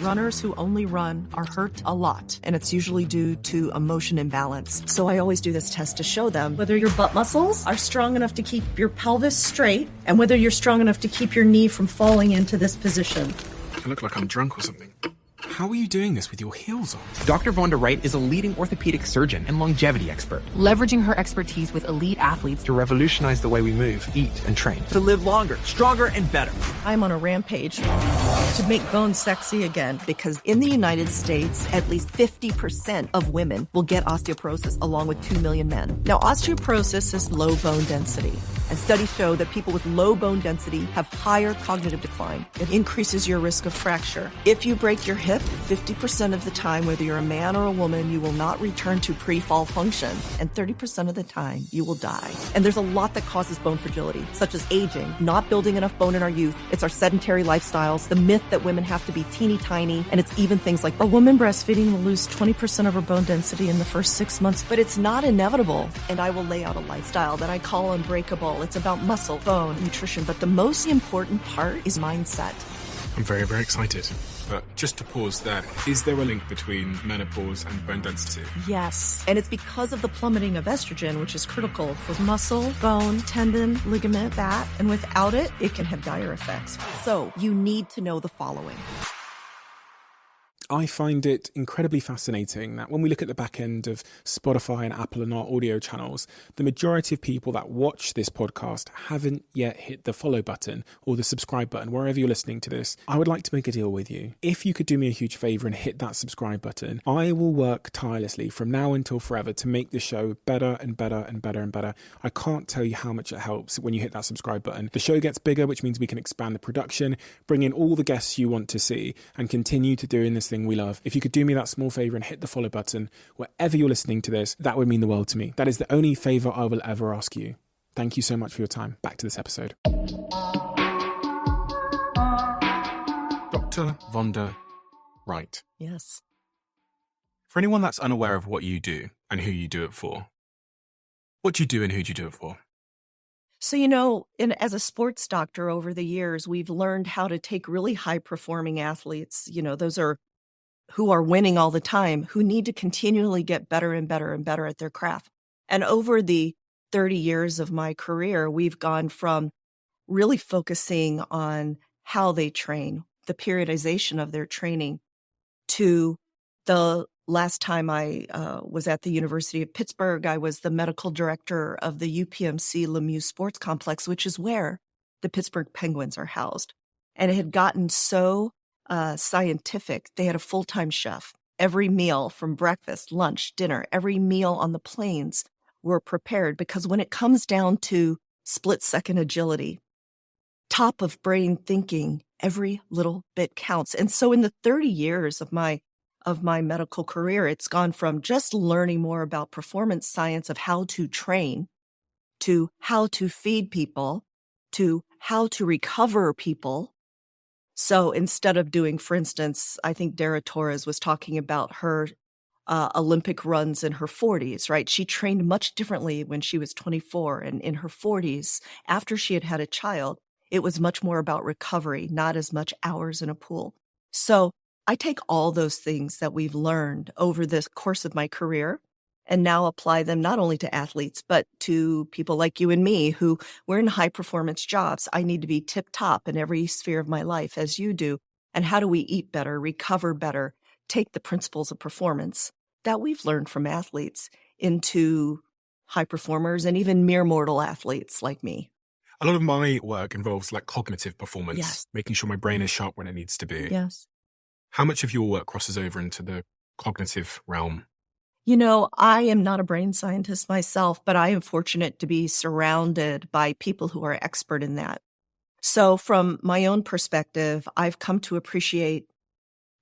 Runners who only run are hurt a lot, and it's usually due to emotion imbalance. So I always do this test to show them whether your butt muscles are strong enough to keep your pelvis straight and whether you're strong enough to keep your knee from falling into this position. I look like I'm drunk or something. How are you doing this with your heels on? Dr. Vonda Wright is a leading orthopedic surgeon and longevity expert, leveraging her expertise with elite athletes to revolutionize the way we move, eat, and train. to live longer, stronger, and better. I'm on a rampage to make bones sexy again, because in the United States, at least 50% of women will get osteoporosis, along with 2 million men. Now, osteoporosis is low bone density, and studies show that people with low bone density have higher cognitive decline. It increases your risk of fracture. If you break your hip, 50% of the time, whether you're a man or a woman, you will not return to pre-fall function, and 30% of the time, you will die. And there's a lot that causes bone fragility, such as aging, not building enough bone in our youth. It's our sedentary lifestyles, the myth that women have to be teeny tiny, and it's even things like a woman breastfeeding will lose 20% of her bone density in the first 6 months, but it's not inevitable. And I will lay out a lifestyle that I call Unbreakable. It's about muscle, bone, nutrition, but the most important part is mindset. I'm very, very excited. But just to pause there, is there a link between menopause and bone density? Yes, and it's because of the plummeting of estrogen, which is critical for muscle, bone, tendon, ligament, fat, and without it, it can have dire effects. So you need to know the following. I find it incredibly fascinating that when we look at the back end of Spotify and Apple and our audio channels, the majority of people that watch this podcast haven't yet hit the follow button or the subscribe button, wherever you're listening to this. I would like to make a deal with you. If you could do me a huge favor and hit that subscribe button, I will work tirelessly from now until forever to make the show better and better and better and better. I can't tell you how much it helps when you hit that subscribe button. The show gets bigger, which means we can expand the production, bring in all the guests you want to see, and continue to doing this thing we love. If you could do me that small favor and hit the follow button wherever you're listening to this, that would mean the world to me. That is the only favor I will ever ask you. Thank you so much for your time. Back to this episode. Dr. Vonda Wright. Yes. For anyone that's unaware of what you do and who you do it for, what do you do and who do you do it for? So, as a sports doctor over the years, we've learned how to take really high-performing athletes, those are who are winning all the time, who need to continually get better and better and better at their craft. And over the 30 years of my career, we've gone from really focusing on how they train, the periodization of their training, to the last time I was at the University of Pittsburgh, I was the medical director of the UPMC Lemieux Sports Complex, which is where the Pittsburgh Penguins are housed. And it had gotten so scientific. They had a full-time chef. Every meal from breakfast, lunch, dinner, every meal on the planes were prepared, because when it comes down to split-second agility, top of brain thinking, every little bit counts. And so in the 30 years of my medical career, it's gone from just learning more about performance science of how to train, to how to feed people, to how to recover people. So instead of doing, for instance, I think Dara Torres was talking about her Olympic runs in her 40s, right? She trained much differently when she was 24, and in her 40s, after she had had a child, it was much more about recovery, not as much hours in a pool. So I take all those things that we've learned over the course of my career and now apply them not only to athletes, but to people like you and me who we're in high performance jobs. I need to be tip top in every sphere of my life, as you do. And how do we eat better, recover better, take the principles of performance that we've learned from athletes into high performers and even mere mortal athletes like me? A lot of my work involves cognitive performance, Yes. making sure my brain is sharp when it needs to be. Yes. How much of your work crosses over into the cognitive realm? I am not a brain scientist myself, but I am fortunate to be surrounded by people who are expert in that. So from my own perspective, I've come to appreciate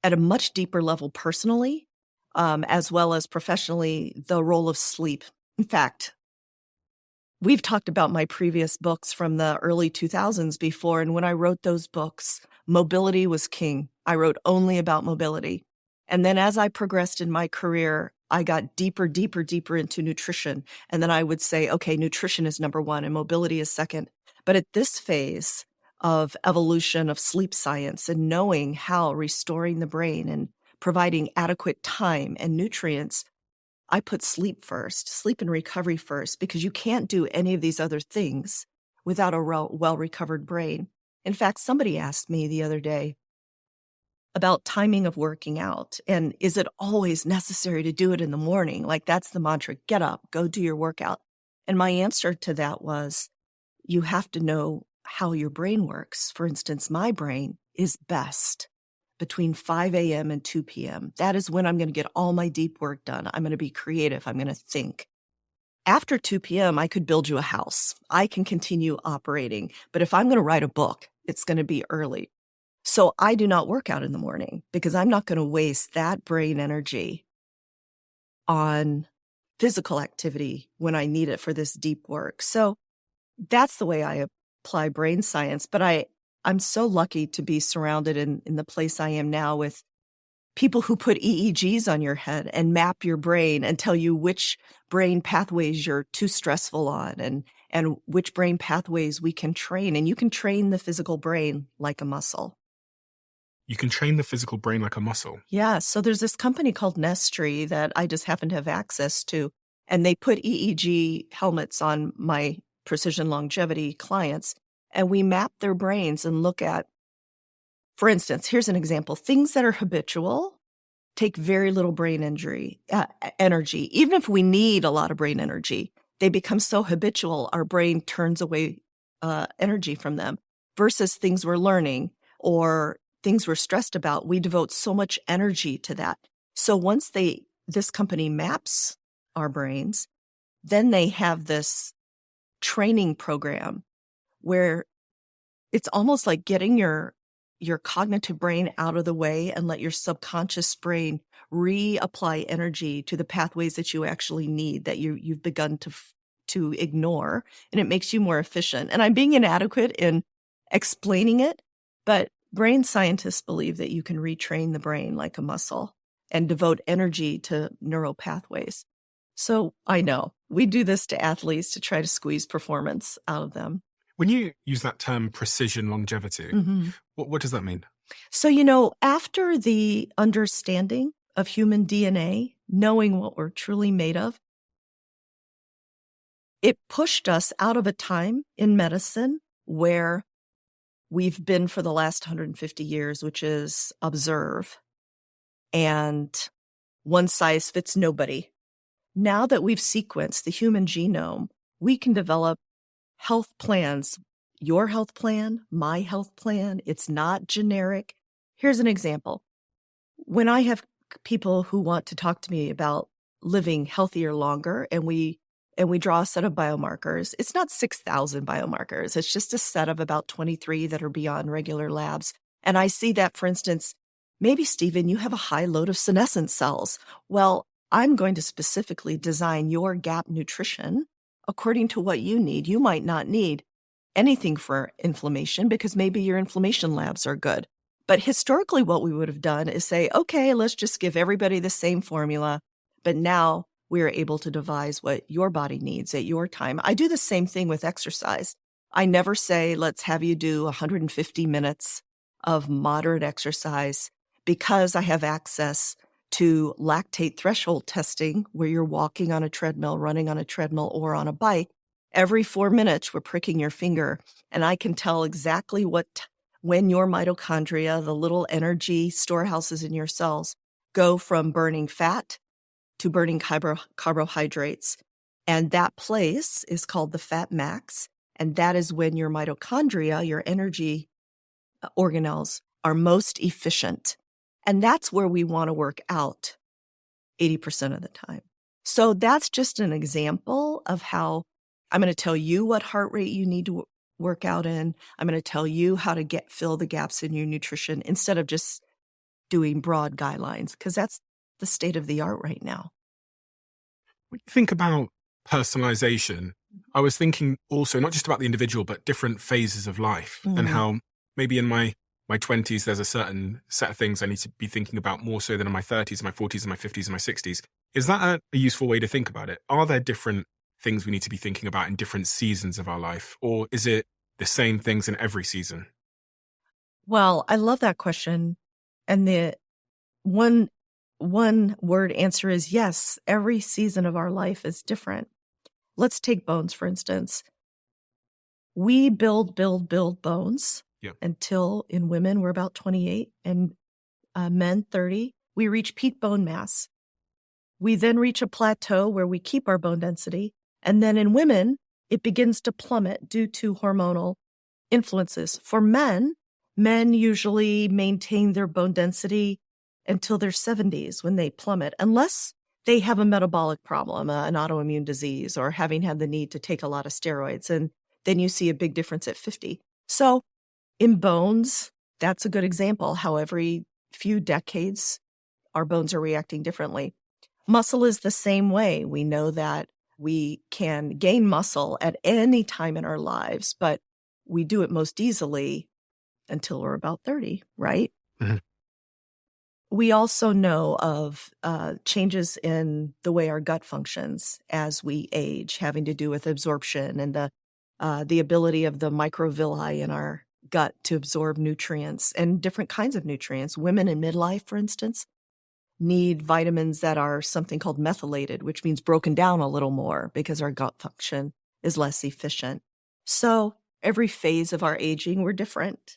at a much deeper level personally, as well as professionally, the role of sleep. In fact, we've talked about my previous books from the early 2000s before, and when I wrote those books, mobility was king. I wrote only about mobility. And then as I progressed in my career, I got deeper into nutrition. And then I would say, okay, nutrition is number one and mobility is second. But at this phase of evolution of sleep science and knowing how restoring the brain and providing adequate time and nutrients, I put sleep first, sleep and recovery first, because you can't do any of these other things without a well-recovered brain. In fact, somebody asked me the other day about timing of working out, and is it always necessary to do it in the morning? Like, that's the mantra, get up, go do your workout. And my answer to that was, you have to know how your brain works. For instance, my brain is best between 5 a.m. and 2 p.m. That is when I'm going to get all my deep work done. I'm going to be creative. I'm going to think. After 2 p.m., I could build you a house. I can continue operating. But if I'm going to write a book, it's going to be early. So I do not work out in the morning because I'm not going to waste that brain energy on physical activity when I need it for this deep work. So that's the way I apply brain science. But I'm so lucky to be surrounded in the place I am now with people who put EEGs on your head and map your brain and tell you which brain pathways you're too stressful on and which brain pathways we can train. And you can train the physical brain like a muscle. You can train the physical brain like a muscle. Yeah. So there's this company called Nestri that I just happen to have access to, and they put EEG helmets on my precision longevity clients, and we map their brains and look at, for instance, here's an example. Things that are habitual take very little brain energy. Even if we need a lot of brain energy, they become so habitual, our brain turns away energy from them, versus things we're learning or things we're stressed about. We devote so much energy to that. So once this company maps our brains, then they have this training program where it's almost like getting your cognitive brain out of the way and let your subconscious brain reapply energy to the pathways that you actually need, that you've begun to ignore, and it makes you more efficient. And I'm being inadequate in explaining it, but brain scientists believe that you can retrain the brain like a muscle and devote energy to neural pathways. So I know we do this to athletes to try to squeeze performance out of them. When you use that term precision longevity, what does that mean? So, after the understanding of human DNA, knowing what we're truly made of, it pushed us out of a time in medicine where we've been for the last 150 years, which is observe, and one size fits nobody. Now that we've sequenced the human genome, we can develop health plans, your health plan, my health plan. It's not generic. Here's an example. When I have people who want to talk to me about living healthier longer, and we draw a set of biomarkers, it's not 6,000 biomarkers. It's just a set of about 23 that are beyond regular labs. And I see that, for instance, maybe, Steven, you have a high load of senescent cells. Well, I'm going to specifically design your GAP nutrition according to what you need. You might not need anything for inflammation because maybe your inflammation labs are good. But historically, what we would have done is say, okay, let's just give everybody the same formula. But now we are able to devise what your body needs at your time. I do the same thing with exercise. I never say, let's have you do 150 minutes of moderate exercise because I have access to lactate threshold testing where you're walking on a treadmill, running on a treadmill, or on a bike. Every 4 minutes, we're pricking your finger, and I can tell exactly when your mitochondria, the little energy storehouses in your cells, go from burning fat to burning carbohydrates. And that place is called the fat max. And that is when your mitochondria, your energy organelles, are most efficient. And that's where we want to work out 80% of the time. So that's just an example of how I'm going to tell you what heart rate you need to work out in. I'm going to tell you how to fill the gaps in your nutrition instead of just doing broad guidelines, because that's the state of the art right now. When you think about personalization, I was thinking also not just about the individual, but different phases of life and how maybe in my 20s, there's a certain set of things I need to be thinking about more so than in my 30s, my 40s, and my 50s, and my 60s. Is that a useful way to think about it? Are there different things we need to be thinking about in different seasons of our life? Or is it the same things in every season? Well, I love that question. And the one word answer is yes, every season of our life is different. Let's take bones, for instance. We build bones Yep. until in women we're about 28 and men 30. We reach peak bone mass. We then reach a plateau where we keep our bone density. And then in women, it begins to plummet due to hormonal influences. For men usually maintain their bone density until their 70s when they plummet, unless they have a metabolic problem, an autoimmune disease, or having had the need to take a lot of steroids. And then you see a big difference at 50. So in bones, that's a good example how every few decades our bones are reacting differently. Muscle is the same way. We know that we can gain muscle at any time in our lives, but we do it most easily until we're about 30, right? Mm-hmm. We also know of changes in the way our gut functions as we age, having to do with absorption and the ability of the microvilli in our gut to absorb nutrients and different kinds of nutrients. Women in midlife, for instance, need vitamins that are something called methylated, which means broken down a little more because our gut function is less efficient. So every phase of our aging, we're different.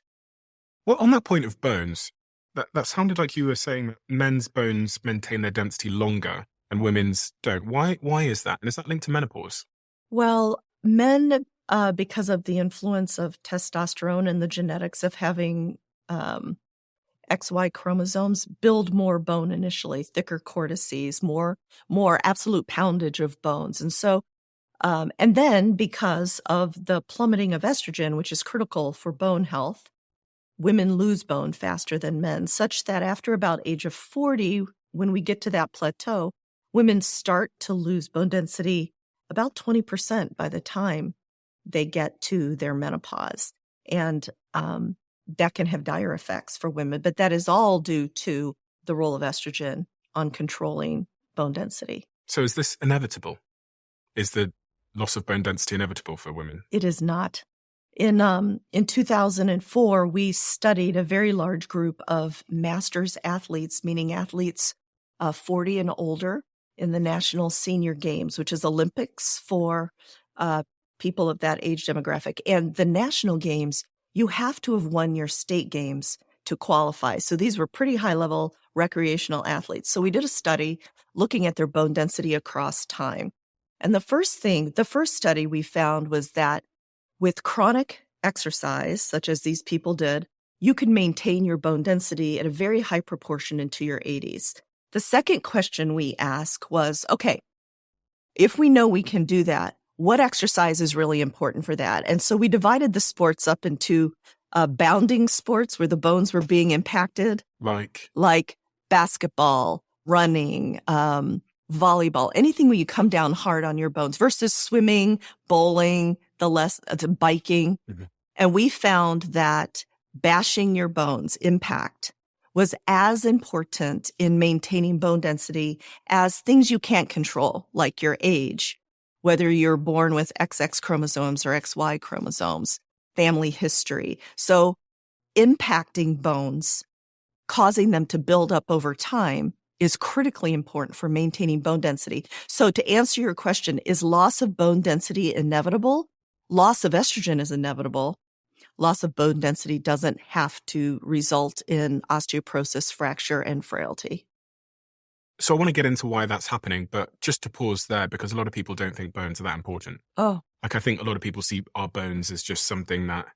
Well, on that point of bones, that sounded like you were saying that men's bones maintain their density longer and women's don't. Why is that? And is that linked to menopause? Well, men, because of the influence of testosterone and the genetics of having XY chromosomes, build more bone initially, thicker cortices, more absolute poundage of bones. And so, and then because of the plummeting of estrogen, which is critical for bone health, women lose bone faster than men, such that after about age of 40, when we get to that plateau, women start to lose bone density about 20% by the time they get to their menopause. And that can have dire effects for women, but that is all due to the role of estrogen on controlling bone density. So is this inevitable? Is the loss of bone density inevitable for women? It is not. In 2004, we studied a very large group of masters athletes, meaning athletes 40 and older, in the National Senior Games, which is Olympics for people of that age demographic. And the National Games, you have to have won your state games to qualify. So these were pretty high-level recreational athletes. So we did a study looking at their bone density across time. And the first study we found was that with chronic exercise, such as these people did, you could maintain your bone density at a very high proportion into your 80s. The second question we asked was, okay, if we know we can do that, what exercise is really important for that? And so we divided the sports up into bounding sports where the bones were being impacted, like basketball, running, volleyball, anything where you come down hard on your bones, versus swimming, bowling, biking. Mm-hmm. And we found that bashing your bones impact was as important in maintaining bone density as things you can't control, like your age, whether you're born with XX chromosomes or XY chromosomes, family history. So impacting bones, causing them to build up over time, is critically important for maintaining bone density. So to answer your question, is loss of bone density inevitable? Loss of estrogen is inevitable. Loss of bone density doesn't have to result in osteoporosis, fracture, and frailty. So I want to get into why that's happening, but just to pause there, because a lot of people don't think bones are that important. Oh. Like, I think a lot of people see our bones as just something that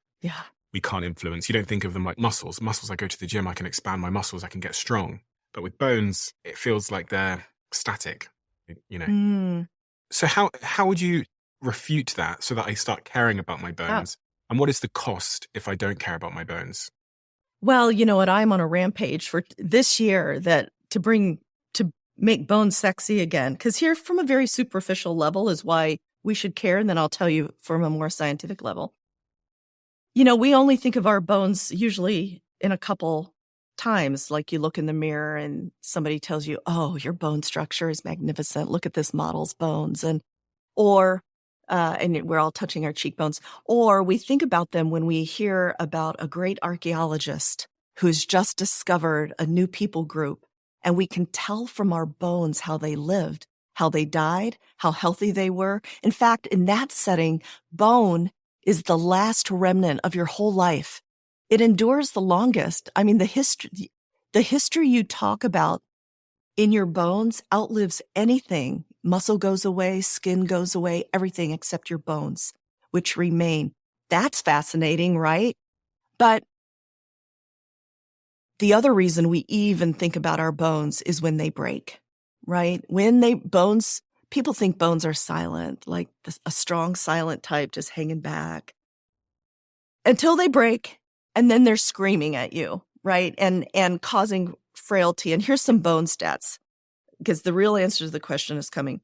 we can't influence. You don't think of them like muscles. Muscles, I go to the gym, I can expand my muscles, I can get strong. But with bones, it feels like they're static, you know. Mm. So how would you refute that so that I start caring about my bones? And what is the cost if I don't care about my bones? Well, you know what? I'm on a rampage for this year to make bones sexy again. Because here, from a very superficial level, is why we should care. And then I'll tell you from a more scientific level. You know, we only think of our bones usually in a couple times, like you look in the mirror and somebody tells you, oh, your bone structure is magnificent. Look at this model's bones. Or and we're all touching our cheekbones. Or we think about them when we hear about a great archaeologist who's just discovered a new people group, and we can tell from our bones how they lived, how they died, how healthy they were. In fact, in that setting, bone is the last remnant of your whole life. It endures the longest. I mean, the history you talk about in your bones outlives anything. Muscle goes away, skin goes away, everything except your bones, which remain. That's fascinating, right? But the other reason we even think about our bones is when they break, right? People think bones are silent, like a strong silent type just hanging back until they break, and then they're screaming at you, right? And causing frailty. And here's some bone stats, because the real answer to the question is coming.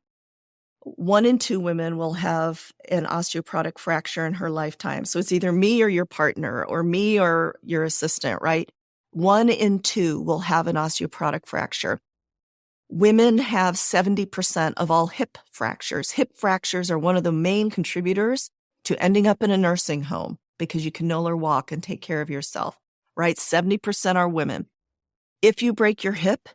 1 in 2 women will have an osteoporotic fracture in her lifetime. So it's either me or your partner, or me or your assistant, right? 1 in 2 will have an osteoporotic fracture. Women have 70% of all hip fractures. Hip fractures are one of the main contributors to ending up in a nursing home because you can no longer walk and take care of yourself, right? 70% are women. If you break your hip,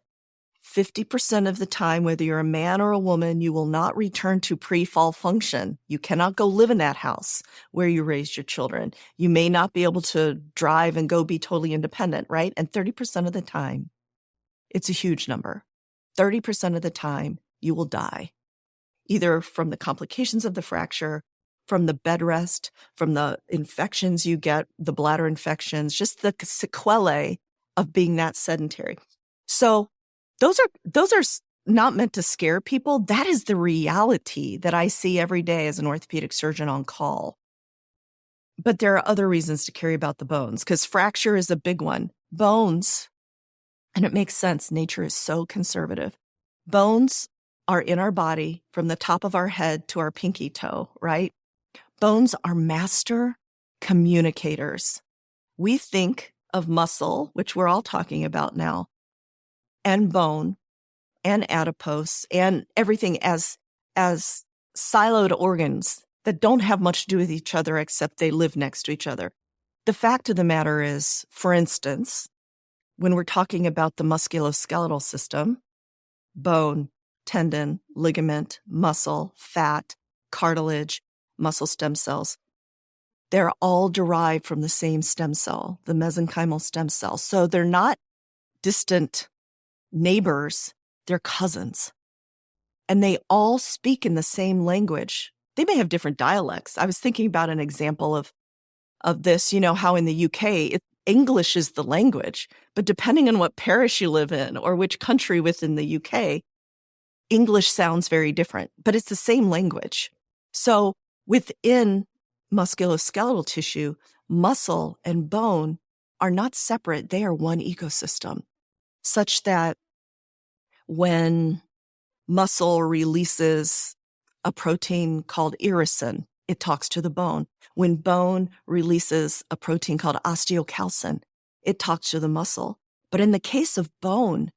50% of the time, whether you're a man or a woman, you will not return to pre-fall function. You cannot go live in that house where you raised your children. You may not be able to drive and go be totally independent, right? And 30% of the time, it's a huge number. 30% of the time, you will die, either from the complications of the fracture, from the bed rest, from the infections you get, the bladder infections, just the sequelae of being that sedentary. So those are not meant to scare people. That is the reality that I see every day as an orthopedic surgeon on call. But there are other reasons to care about the bones, because fracture is a big one. Bones, and it makes sense, nature is so conservative. Bones are in our body from the top of our head to our pinky toe, right? Bones are master communicators. We think of muscle, which we're all talking about now, and bone and adipose and everything as siloed organs that don't have much to do with each other except they live next to each other. The fact of the matter is, for instance, when we're talking about the musculoskeletal system, bone, tendon, ligament, muscle, fat, cartilage, muscle stem cells, they're all derived from the same stem cell, the mesenchymal stem cell. So they're not distant neighbors, they're cousins. And they all speak in the same language. They may have different dialects. I was thinking about an example of this, how in the UK, English is the language, but depending on what parish you live in or which country within the UK, English sounds very different, but it's the same language. So within musculoskeletal tissue, muscle and bone are not separate. They are one ecosystem, such that when muscle releases a protein called irisin, it talks to the bone. When bone releases a protein called osteocalcin, it talks to the muscle. But in the case of bone,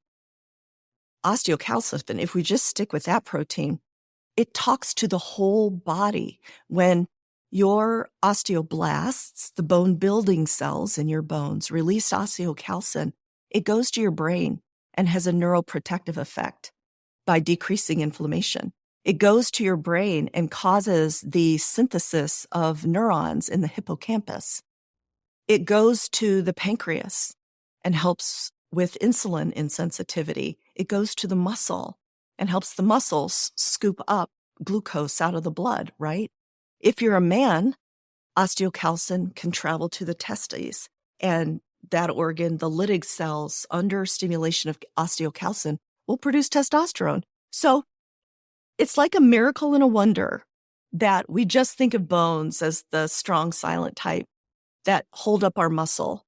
osteocalcin, if we just stick with that protein, it talks to the whole body. When your osteoblasts, the bone building cells in your bones, release osteocalcin, it goes to your brain and has a neuroprotective effect by decreasing inflammation. It goes to your brain and causes the synthesis of neurons in the hippocampus. It goes to the pancreas and helps with insulin insensitivity. It goes to the muscle and helps the muscles scoop up glucose out of the blood, right? If you're a man, osteocalcin can travel to the testes, and that organ, the Leydig cells, under stimulation of osteocalcin, will produce testosterone. So it's like a miracle and a wonder that we just think of bones as the strong, silent type that hold up our muscle,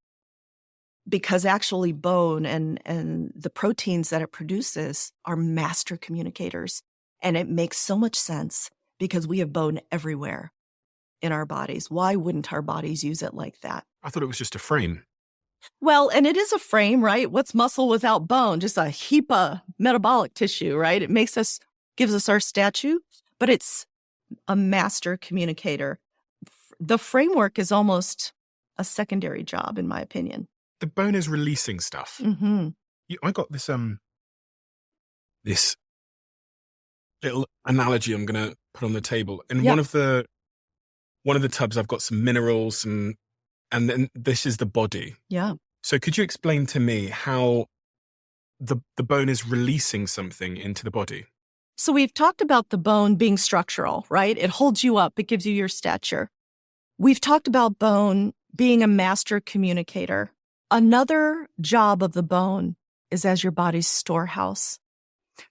because actually bone and the proteins that it produces are master communicators. And it makes so much sense because we have bone everywhere in our bodies. Why wouldn't our bodies use it like that? I thought it was just a frame. Well, and it is a frame, right? What's muscle without bone? Just a heap of metabolic tissue, right? It gives us our statue, but it's a master communicator. The framework is almost a secondary job, in my opinion. The bone is releasing stuff. Mm-hmm. I got this this little analogy I'm going to put on the table. In Yeah. one of the tubs, I've got some minerals, and then this is the body. Yeah. So could you explain to me how the bone is releasing something into the body? So we've talked about the bone being structural, right? It holds you up. It gives you your stature. We've talked about bone being a master communicator. Another job of the bone is as your body's storehouse.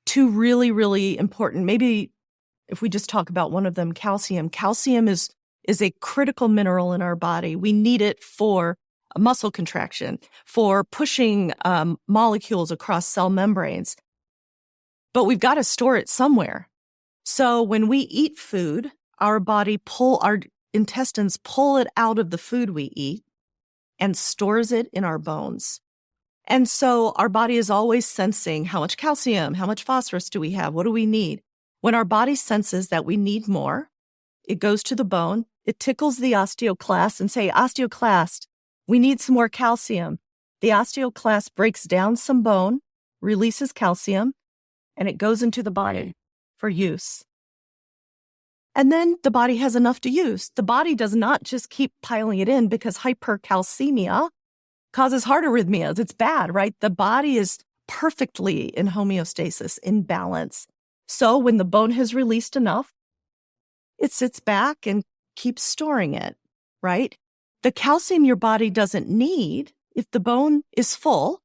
Two really, really important. Maybe if we just talk about one of them, calcium. Calcium is a critical mineral in our body. We need it for a muscle contraction, for pushing molecules across cell membranes. But we've got to store it somewhere. So when we eat food, our intestines pull it out of the food we eat and stores it in our bones. And so our body is always sensing how much calcium, how much phosphorus do we have? What do we need? When our body senses that we need more, it goes to the bone, it tickles the osteoclast and say, osteoclast, we need some more calcium. The osteoclast breaks down some bone, releases calcium, and it goes into the body for use. And then the body has enough to use. The body does not just keep piling it in because hypercalcemia causes heart arrhythmias. It's bad, right? The body is perfectly in homeostasis, in balance. So when the bone has released enough, it sits back and keeps storing it, right? The calcium your body doesn't need, if the bone is full,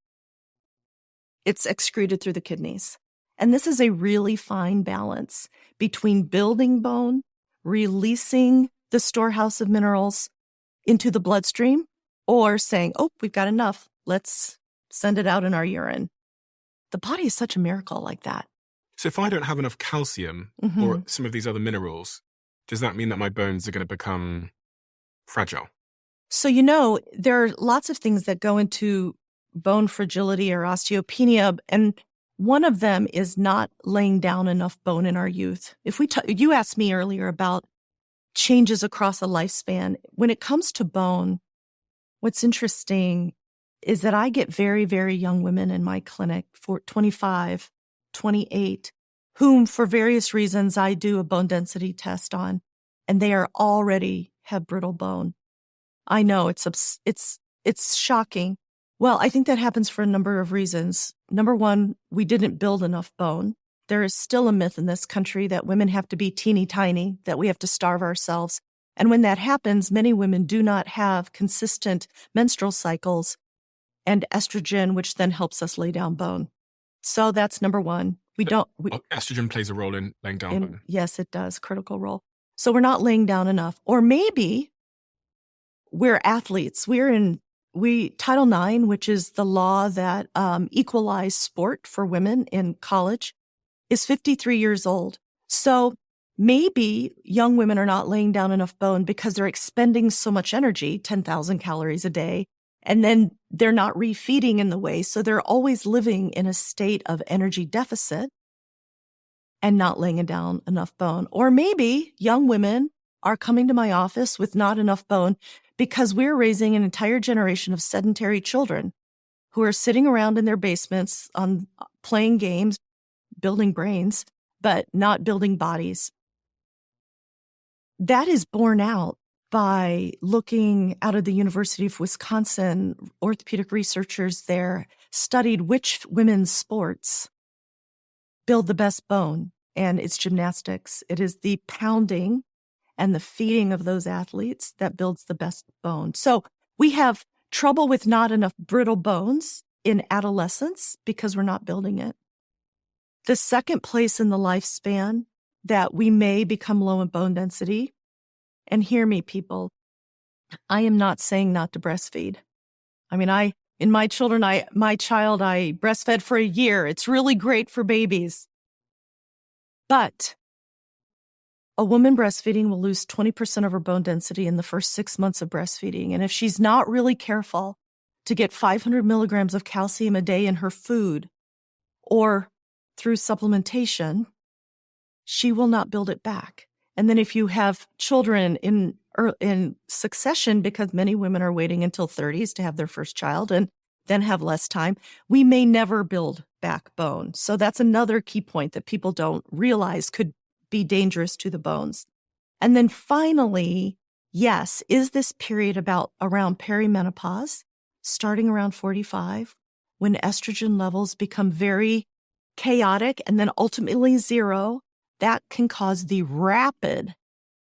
it's excreted through the kidneys. And this is a really fine balance between building bone, releasing the storehouse of minerals into the bloodstream, or saying, oh, we've got enough. Let's send it out in our urine. The body is such a miracle like that. So if I don't have enough calcium or some of these other minerals, does that mean that my bones are going to become fragile? So, there are lots of things that go into bone fragility or osteopenia, and one of them is not laying down enough bone in our youth. You asked me earlier about changes across a lifespan. When it comes to bone, what's interesting is that I get very, very young women in my clinic, for 25, 28, whom for various reasons I do a bone density test on, and they are already have brittle bone. I know it's shocking. Well, I think that happens for a number of reasons. Number one, we didn't build enough bone. There is still a myth in this country that women have to be teeny tiny, that we have to starve ourselves. And when that happens, many women do not have consistent menstrual cycles and estrogen, which then helps us lay down bone. So that's number one. Estrogen plays a role in laying down bone. Yes, it does. Critical role. So we're not laying down enough. Or maybe we're athletes. Title IX, which is the law that equalized sport for women in college, is 53 years old. So maybe young women are not laying down enough bone because they're expending so much energy, 10,000 calories a day, and then they're not refeeding in the way. So they're always living in a state of energy deficit and not laying down enough bone. Or maybe young women are coming to my office with not enough bone because we're raising an entire generation of sedentary children who are sitting around in their basements playing games, building brains, but not building bodies. That is borne out by looking out of the University of Wisconsin. Orthopedic researchers there studied which women's sports build the best bone, and it's gymnastics. It is the pounding and the feeding of those athletes that builds the best bone. So we have trouble with not enough brittle bones in adolescence because we're not building it. The second place in the lifespan that we may become low in bone density, and hear me, people, I am not saying not to breastfeed. I mean, I breastfed for a year. It's really great for babies. But a woman breastfeeding will lose 20% of her bone density in the first 6 months of breastfeeding. And if she's not really careful to get 500 milligrams of calcium a day in her food or through supplementation, she will not build it back. And then if you have children in succession, because many women are waiting until 30s to have their first child and then have less time, we may never build back bone. So that's another key point that people don't realize could be dangerous to the bones. And then finally, yes, is this period around perimenopause, starting around 45, when estrogen levels become very chaotic and then ultimately zero, that can cause the rapid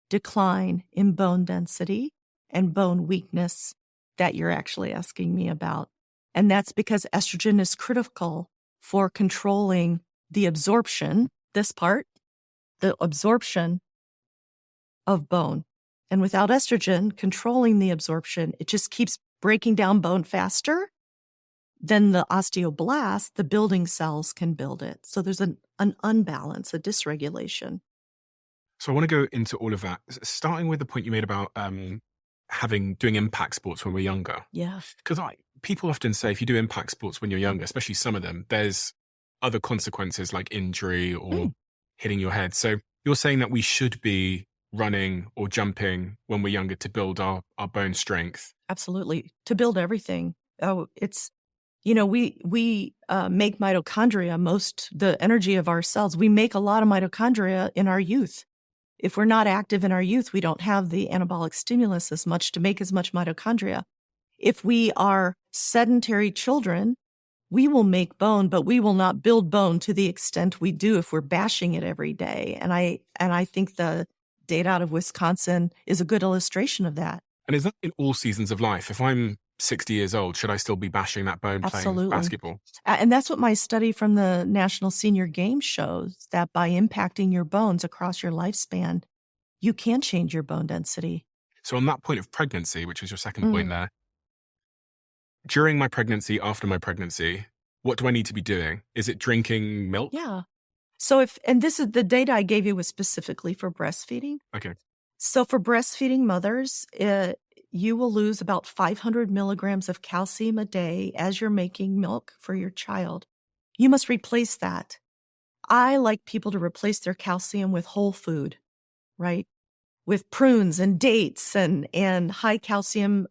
decline in bone density and bone weakness that you're actually asking me about. And that's because estrogen is critical for controlling the absorption, this part, the absorption of bone. And without estrogen controlling the absorption, it just keeps breaking down bone faster than the osteoblast, the building cells, can build it. So there's an unbalance, a dysregulation. So I want to go into all of that, starting with the point you made about doing impact sports when we're younger. Yeah. Because people often say if you do impact sports when you're younger, especially some of them, there's other consequences like injury or hitting your head. So you're saying that we should be running or jumping when we're younger to build our bone strength. Absolutely. To build everything. Oh, it's, we make mitochondria, the energy of our cells. We make a lot of mitochondria in our youth. If we're not active in our youth, we don't have the anabolic stimulus as much to make as much mitochondria. If we are sedentary children, we will make bone, but we will not build bone to the extent we do if we're bashing it every day. And I think the data out of Wisconsin is a good illustration of that. And is that in all seasons of life? If I'm 60 years old, should I still be bashing that bone playing basketball? And that's what my study from the National Senior Games shows, that by impacting your bones across your lifespan, you can change your bone density. So on that point of pregnancy, which is your second point there, during my pregnancy, after my pregnancy, what do I need to be doing? Is it drinking milk? Yeah. So this is the data I gave you was specifically for breastfeeding. Okay. So for breastfeeding mothers, you will lose about 500 milligrams of calcium a day as you're making milk for your child. You must replace that. I like people to replace their calcium with whole food, right? With prunes and dates and high calcium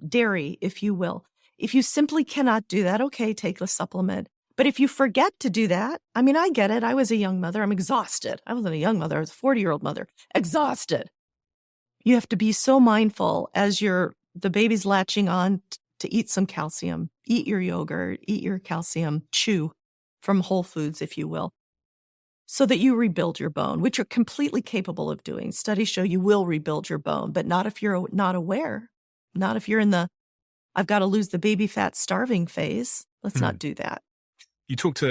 dairy, if you will. If you simply cannot do that, okay, take a supplement. But if you forget to do that, I mean, I get it. I was a young mother. I'm exhausted. I wasn't a young mother. I was a 40-year-old mother. Exhausted. You have to be so mindful as the baby's latching on to eat some calcium. Eat your yogurt, eat your calcium, chew from whole foods, if you will, so that you rebuild your bone, which you're completely capable of doing. Studies show you will rebuild your bone, but not if you're not aware. Not if you're in the, I've got to lose the baby fat starving phase. Let's not do that. You talked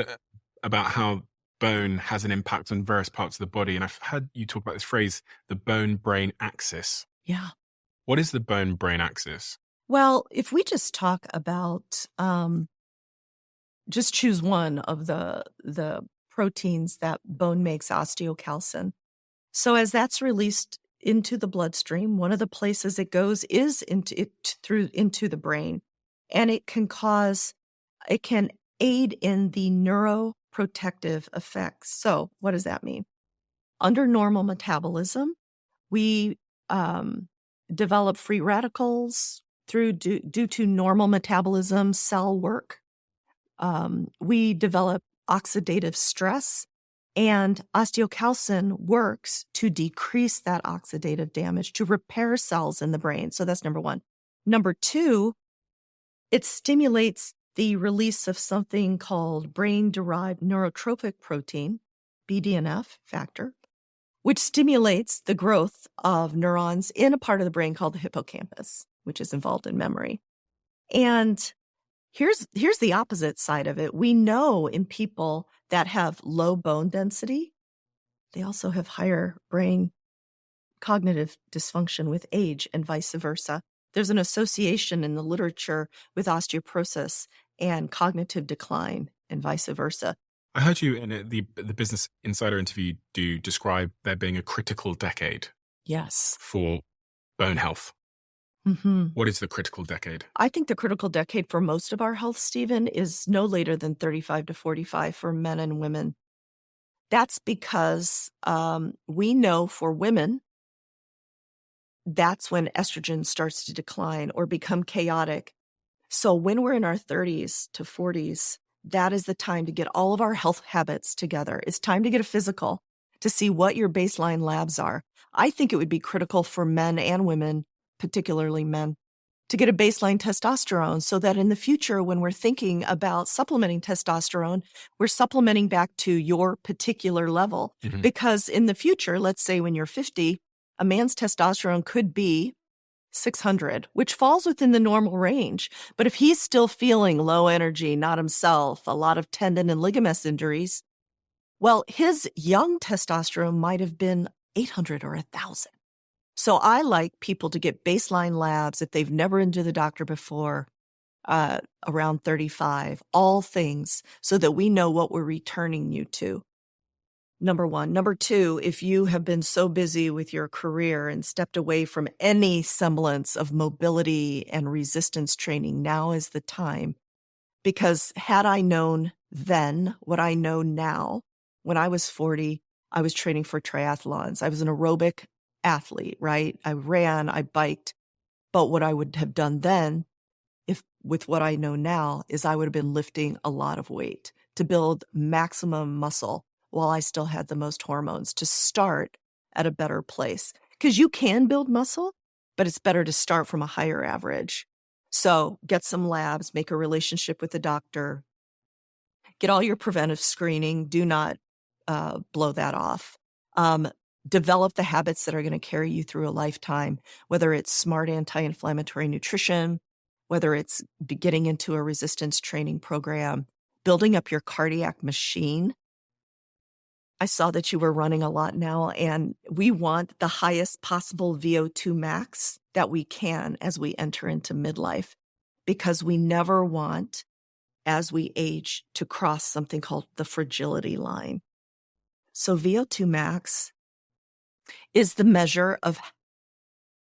about how bone has an impact on various parts of the body. And I've heard you talk about this phrase, the bone-brain axis. Yeah. What is the bone-brain axis? Well, if we just talk about, just choose one of the proteins that bone makes, osteocalcin. So as that's released into the bloodstream, one of the places it goes is into the brain, and it can aid in the neuroprotective effects. So what does that mean? Under normal metabolism, we develop free radicals due to normal metabolism cell work. We develop oxidative stress, and osteocalcin works to decrease that oxidative damage, to repair cells in the brain. So that's number one. Number two, it stimulates the release of something called brain-derived neurotrophic protein, BDNF factor, which stimulates the growth of neurons in a part of the brain called the hippocampus, which is involved in memory. And here's the opposite side of it. We know in people that have low bone density, they also have higher brain cognitive dysfunction with age and vice versa. There's an association in the literature with osteoporosis and cognitive decline and vice versa. I heard you in the Business Insider interview describe there being a critical decade. Yes. For bone health. Mm-hmm. What is the critical decade? I think the critical decade for most of our health, Steven, is no later than 35 to 45 for men and women. That's because we know for women, that's when estrogen starts to decline or become chaotic. So when we're in our 30s to 40s, that is the time to get all of our health habits together. It's time to get a physical to see what your baseline labs are. I think it would be critical for men and women, particularly men, to get a baseline testosterone so that in the future, when we're thinking about supplementing testosterone, we're supplementing back to your particular level. Mm-hmm. Because in the future, let's say when you're 50, a man's testosterone could be 600, which falls within the normal range. But if he's still feeling low energy, not himself, a lot of tendon and ligament injuries, well, his young testosterone might have been 800 or 1,000. So I like people to get baseline labs if they've never been to the doctor before, around 35, all things, so that we know what we're returning you to. Number one. Number two, if you have been so busy with your career and stepped away from any semblance of mobility and resistance training, now is the time. Because had I known then what I know now, when I was 40, I was training for triathlons. I was an aerobic athlete, right? I ran, I biked. But what I would have done then, if with what I know now, is I would have been lifting a lot of weight to build maximum muscle while I still had the most hormones, to start at a better place. Because you can build muscle, but it's better to start from a higher average. So get some labs, make a relationship with the doctor, get all your preventive screening. Do not blow that off. Develop the habits that are going to carry you through a lifetime, whether it's smart anti-inflammatory nutrition, whether it's getting into a resistance training program, building up your cardiac machine. I saw that you were running a lot now, and we want the highest possible VO2 max that we can as we enter into midlife, because we never want, as we age, to cross something called the fragility line. So VO2 max is the measure of,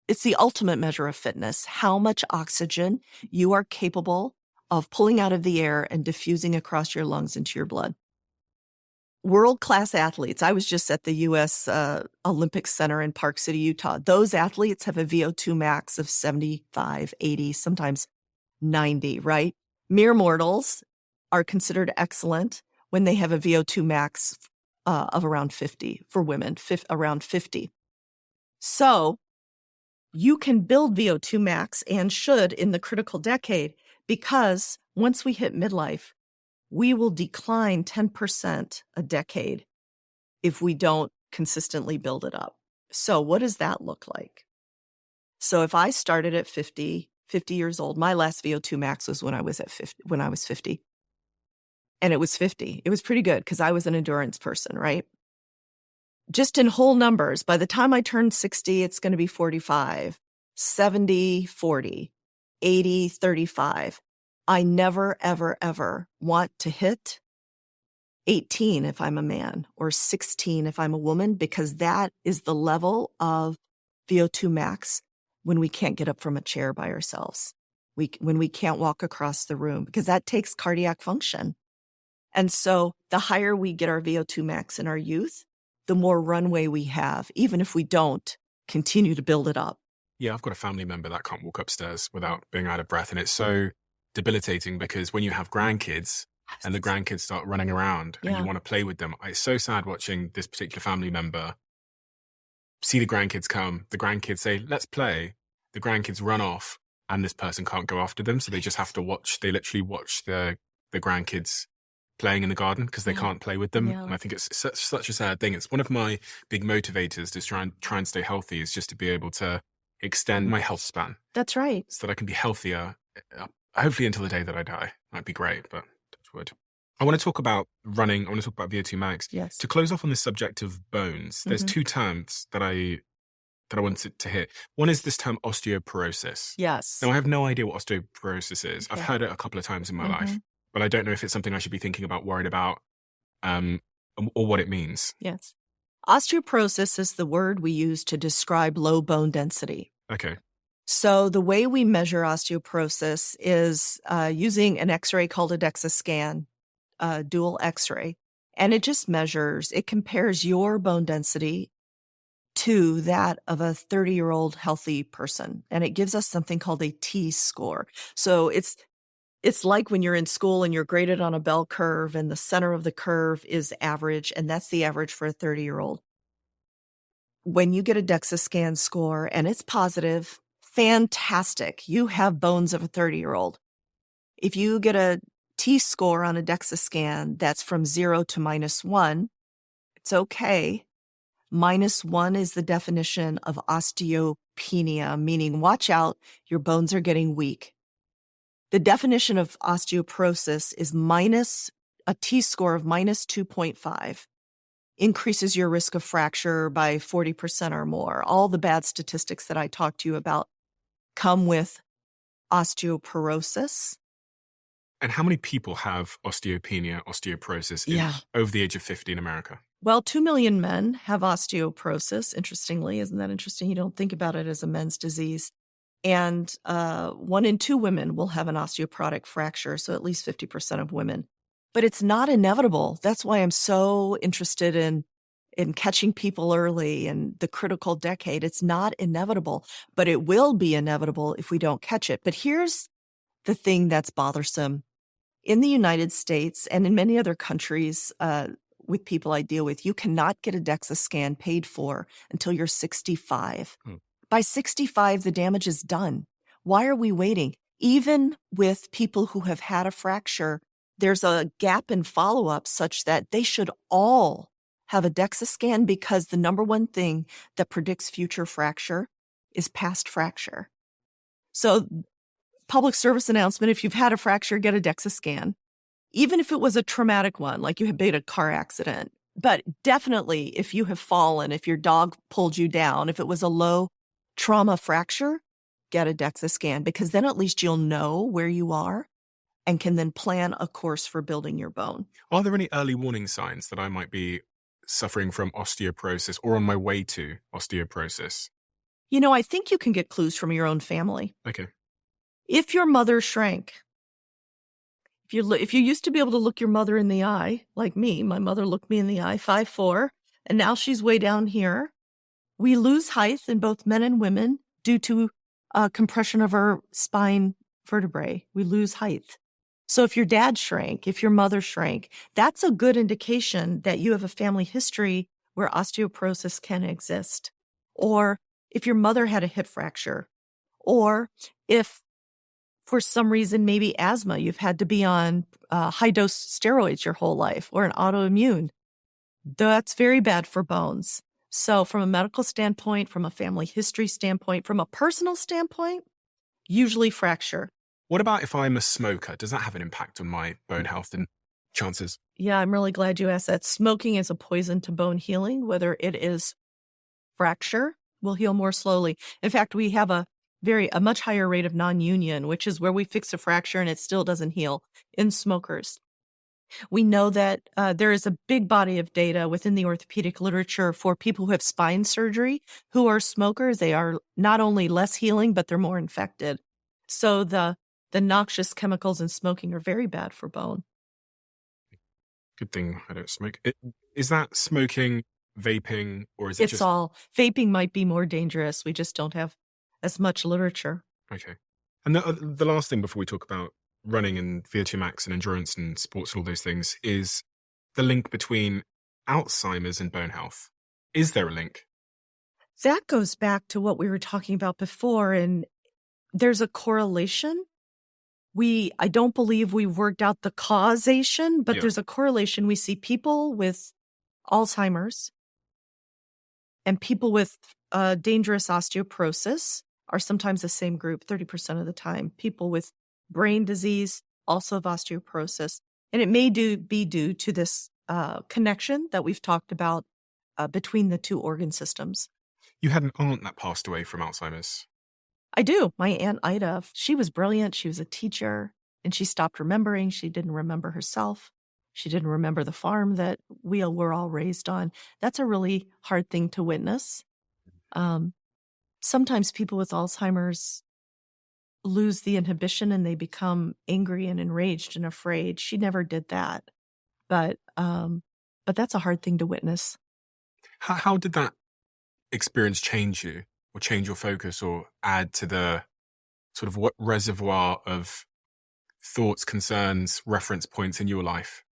it's the ultimate measure of fitness, how much oxygen you are capable of pulling out of the air and diffusing across your lungs into your blood. World-class athletes. I was just at the U.S. Olympic Center in Park City, Utah. Those athletes have a VO2 max of 75, 80, sometimes 90, right? Mere mortals are considered excellent when they have a VO2 max of around 50 for women, around 50. So you can build VO2 max, and should, in the critical decade, because once we hit midlife, we will decline 10% a decade if we don't consistently build it up. So what does that look like? So if I started at 50 years old, my last VO2 max was when I was 50. And it was 50. It was pretty good because I was an endurance person, right? Just in whole numbers, by the time I turn 60, it's going to be 45, 70, 40, 80, 35. I never, ever, ever want to hit 18 if I'm a man or 16 if I'm a woman, because that is the level of VO2 max when we can't get up from a chair by ourselves, when we can't walk across the room, because that takes cardiac function. And so the higher we get our VO2 max in our youth, the more runway we have, even if we don't continue to build it up. Yeah, I've got a family member that can't walk upstairs without being out of breath. And it's so debilitating, because when you have grandkids and the grandkids start running around and you want to play with them, it's so sad watching this particular family member see the grandkids come, the grandkids say, let's play, the grandkids run off, and this person can't go after them. So they just have to watch, they literally watch the grandkids playing in the garden because they can't play with them. Yeah. And I think it's such a sad thing. It's one of my big motivators to try and stay healthy, is just to be able to extend my health span. That's right. So that I can be healthier, hopefully until the day that I die. Might be great, but touch wood. I want to talk about running. I want to talk about VO2 max. Yes. To close off on the subject of bones, there's two terms that I wanted to hit. One is this term osteoporosis. Yes. Now, I have no idea what osteoporosis is. Okay. I've heard it a couple of times in my life, but I don't know if it's something I should be thinking about, worried about, or what it means. Yes. Osteoporosis is the word we use to describe low bone density. Okay. So the way we measure osteoporosis is using an X-ray called a DEXA scan, dual X-ray. And it just it compares your bone density to that of a 30-year-old healthy person. And it gives us something called a T-score. So it's like when you're in school and you're graded on a bell curve and the center of the curve is average, and that's the average for a 30-year-old. When you get a DEXA scan score and it's positive, fantastic. You have bones of a 30-year-old. If you get a T-score on a DEXA scan that's from 0 to -1, it's okay. -1 is the definition of osteopenia, meaning watch out, your bones are getting weak. The definition of osteoporosis is a T-score of -2.5. Increases your risk of fracture by 40% or more. All the bad statistics that I talked to you about come with osteoporosis. And how many people have osteopenia, osteoporosis Yeah. over the age of 50 in America? Well, 2 million men have osteoporosis, interestingly. Isn't that interesting? You don't think about it as a men's disease. And 1 in 2 women will have an osteoporotic fracture, so at least 50% of women. But it's not inevitable. That's why I'm so interested in catching people early and the critical decade. It's not inevitable, but it will be inevitable if we don't catch it. But here's the thing that's bothersome. In the United States and in many other countries, with people I deal with, you cannot get a DEXA scan paid for until you're 65. By 65, the damage is done. Why are we waiting? Even with people who have had a fracture, there's a gap in follow-up such that they should all have a DEXA scan, because the number one thing that predicts future fracture is past fracture. So, public service announcement, if you've had a fracture, get a DEXA scan. Even if it was a traumatic one, like you had been in a car accident. But definitely, if you have fallen, if your dog pulled you down, if it was a low trauma fracture, get a DEXA scan, because then at least you'll know where you are and can then plan a course for building your bone. Are there any early warning signs that I might be suffering from osteoporosis or on my way to osteoporosis? You know, I think you can get clues from your own family. Okay. If your mother shrank, if you used to be able to look your mother in the eye, like me, my mother looked me in the eye, 5'4", and now she's way down here. We lose height in both men and women due to compression of our spine vertebrae. We lose height. So if your dad shrank, if your mother shrank, that's a good indication that you have a family history where osteoporosis can exist. Or if your mother had a hip fracture, or if for some reason, maybe asthma, you've had to be on high-dose steroids your whole life, or an autoimmune. That's very bad for bones. So from a medical standpoint, from a family history standpoint, from a personal standpoint, usually fracture. What about if I'm a smoker? Does that have an impact on my bone health and chances? Yeah, I'm really glad you asked that. Smoking is a poison to bone healing, whether it is fracture, will heal more slowly. In fact, we have a much higher rate of non-union, which is where we fix a fracture and it still doesn't heal, in smokers. We know that there is a big body of data within the orthopedic literature for people who have spine surgery who are smokers. They are not only less healing, but they're more infected. So the noxious chemicals in smoking are very bad for bone. Good thing I don't smoke. Is that smoking, vaping, or is it It's all. Vaping might be more dangerous. We just don't have as much literature. Okay. And the last thing before we talk about running and VO2 max and endurance and sports and all those things is the link between Alzheimer's and bone health. Is there a link? That goes back to what we were talking about before, and there's a correlation. I don't believe we've worked out the causation, but there's a correlation. We see people with Alzheimer's and people with dangerous osteoporosis are sometimes the same group 30% of the time. People with brain disease also have osteoporosis. And it may be due to this connection that we've talked about between the two organ systems. You had an aunt that passed away from Alzheimer's. I do. My Aunt Ida, she was brilliant. She was a teacher, and she stopped remembering. She didn't remember herself. She didn't remember the farm that we were all raised on. That's a really hard thing to witness. Sometimes people with Alzheimer's lose the inhibition and they become angry and enraged and afraid. She never did that. But But that's a hard thing to witness. How did that experience change you, or change your focus, or add to the sort of what reservoir of thoughts, concerns, reference points in your life?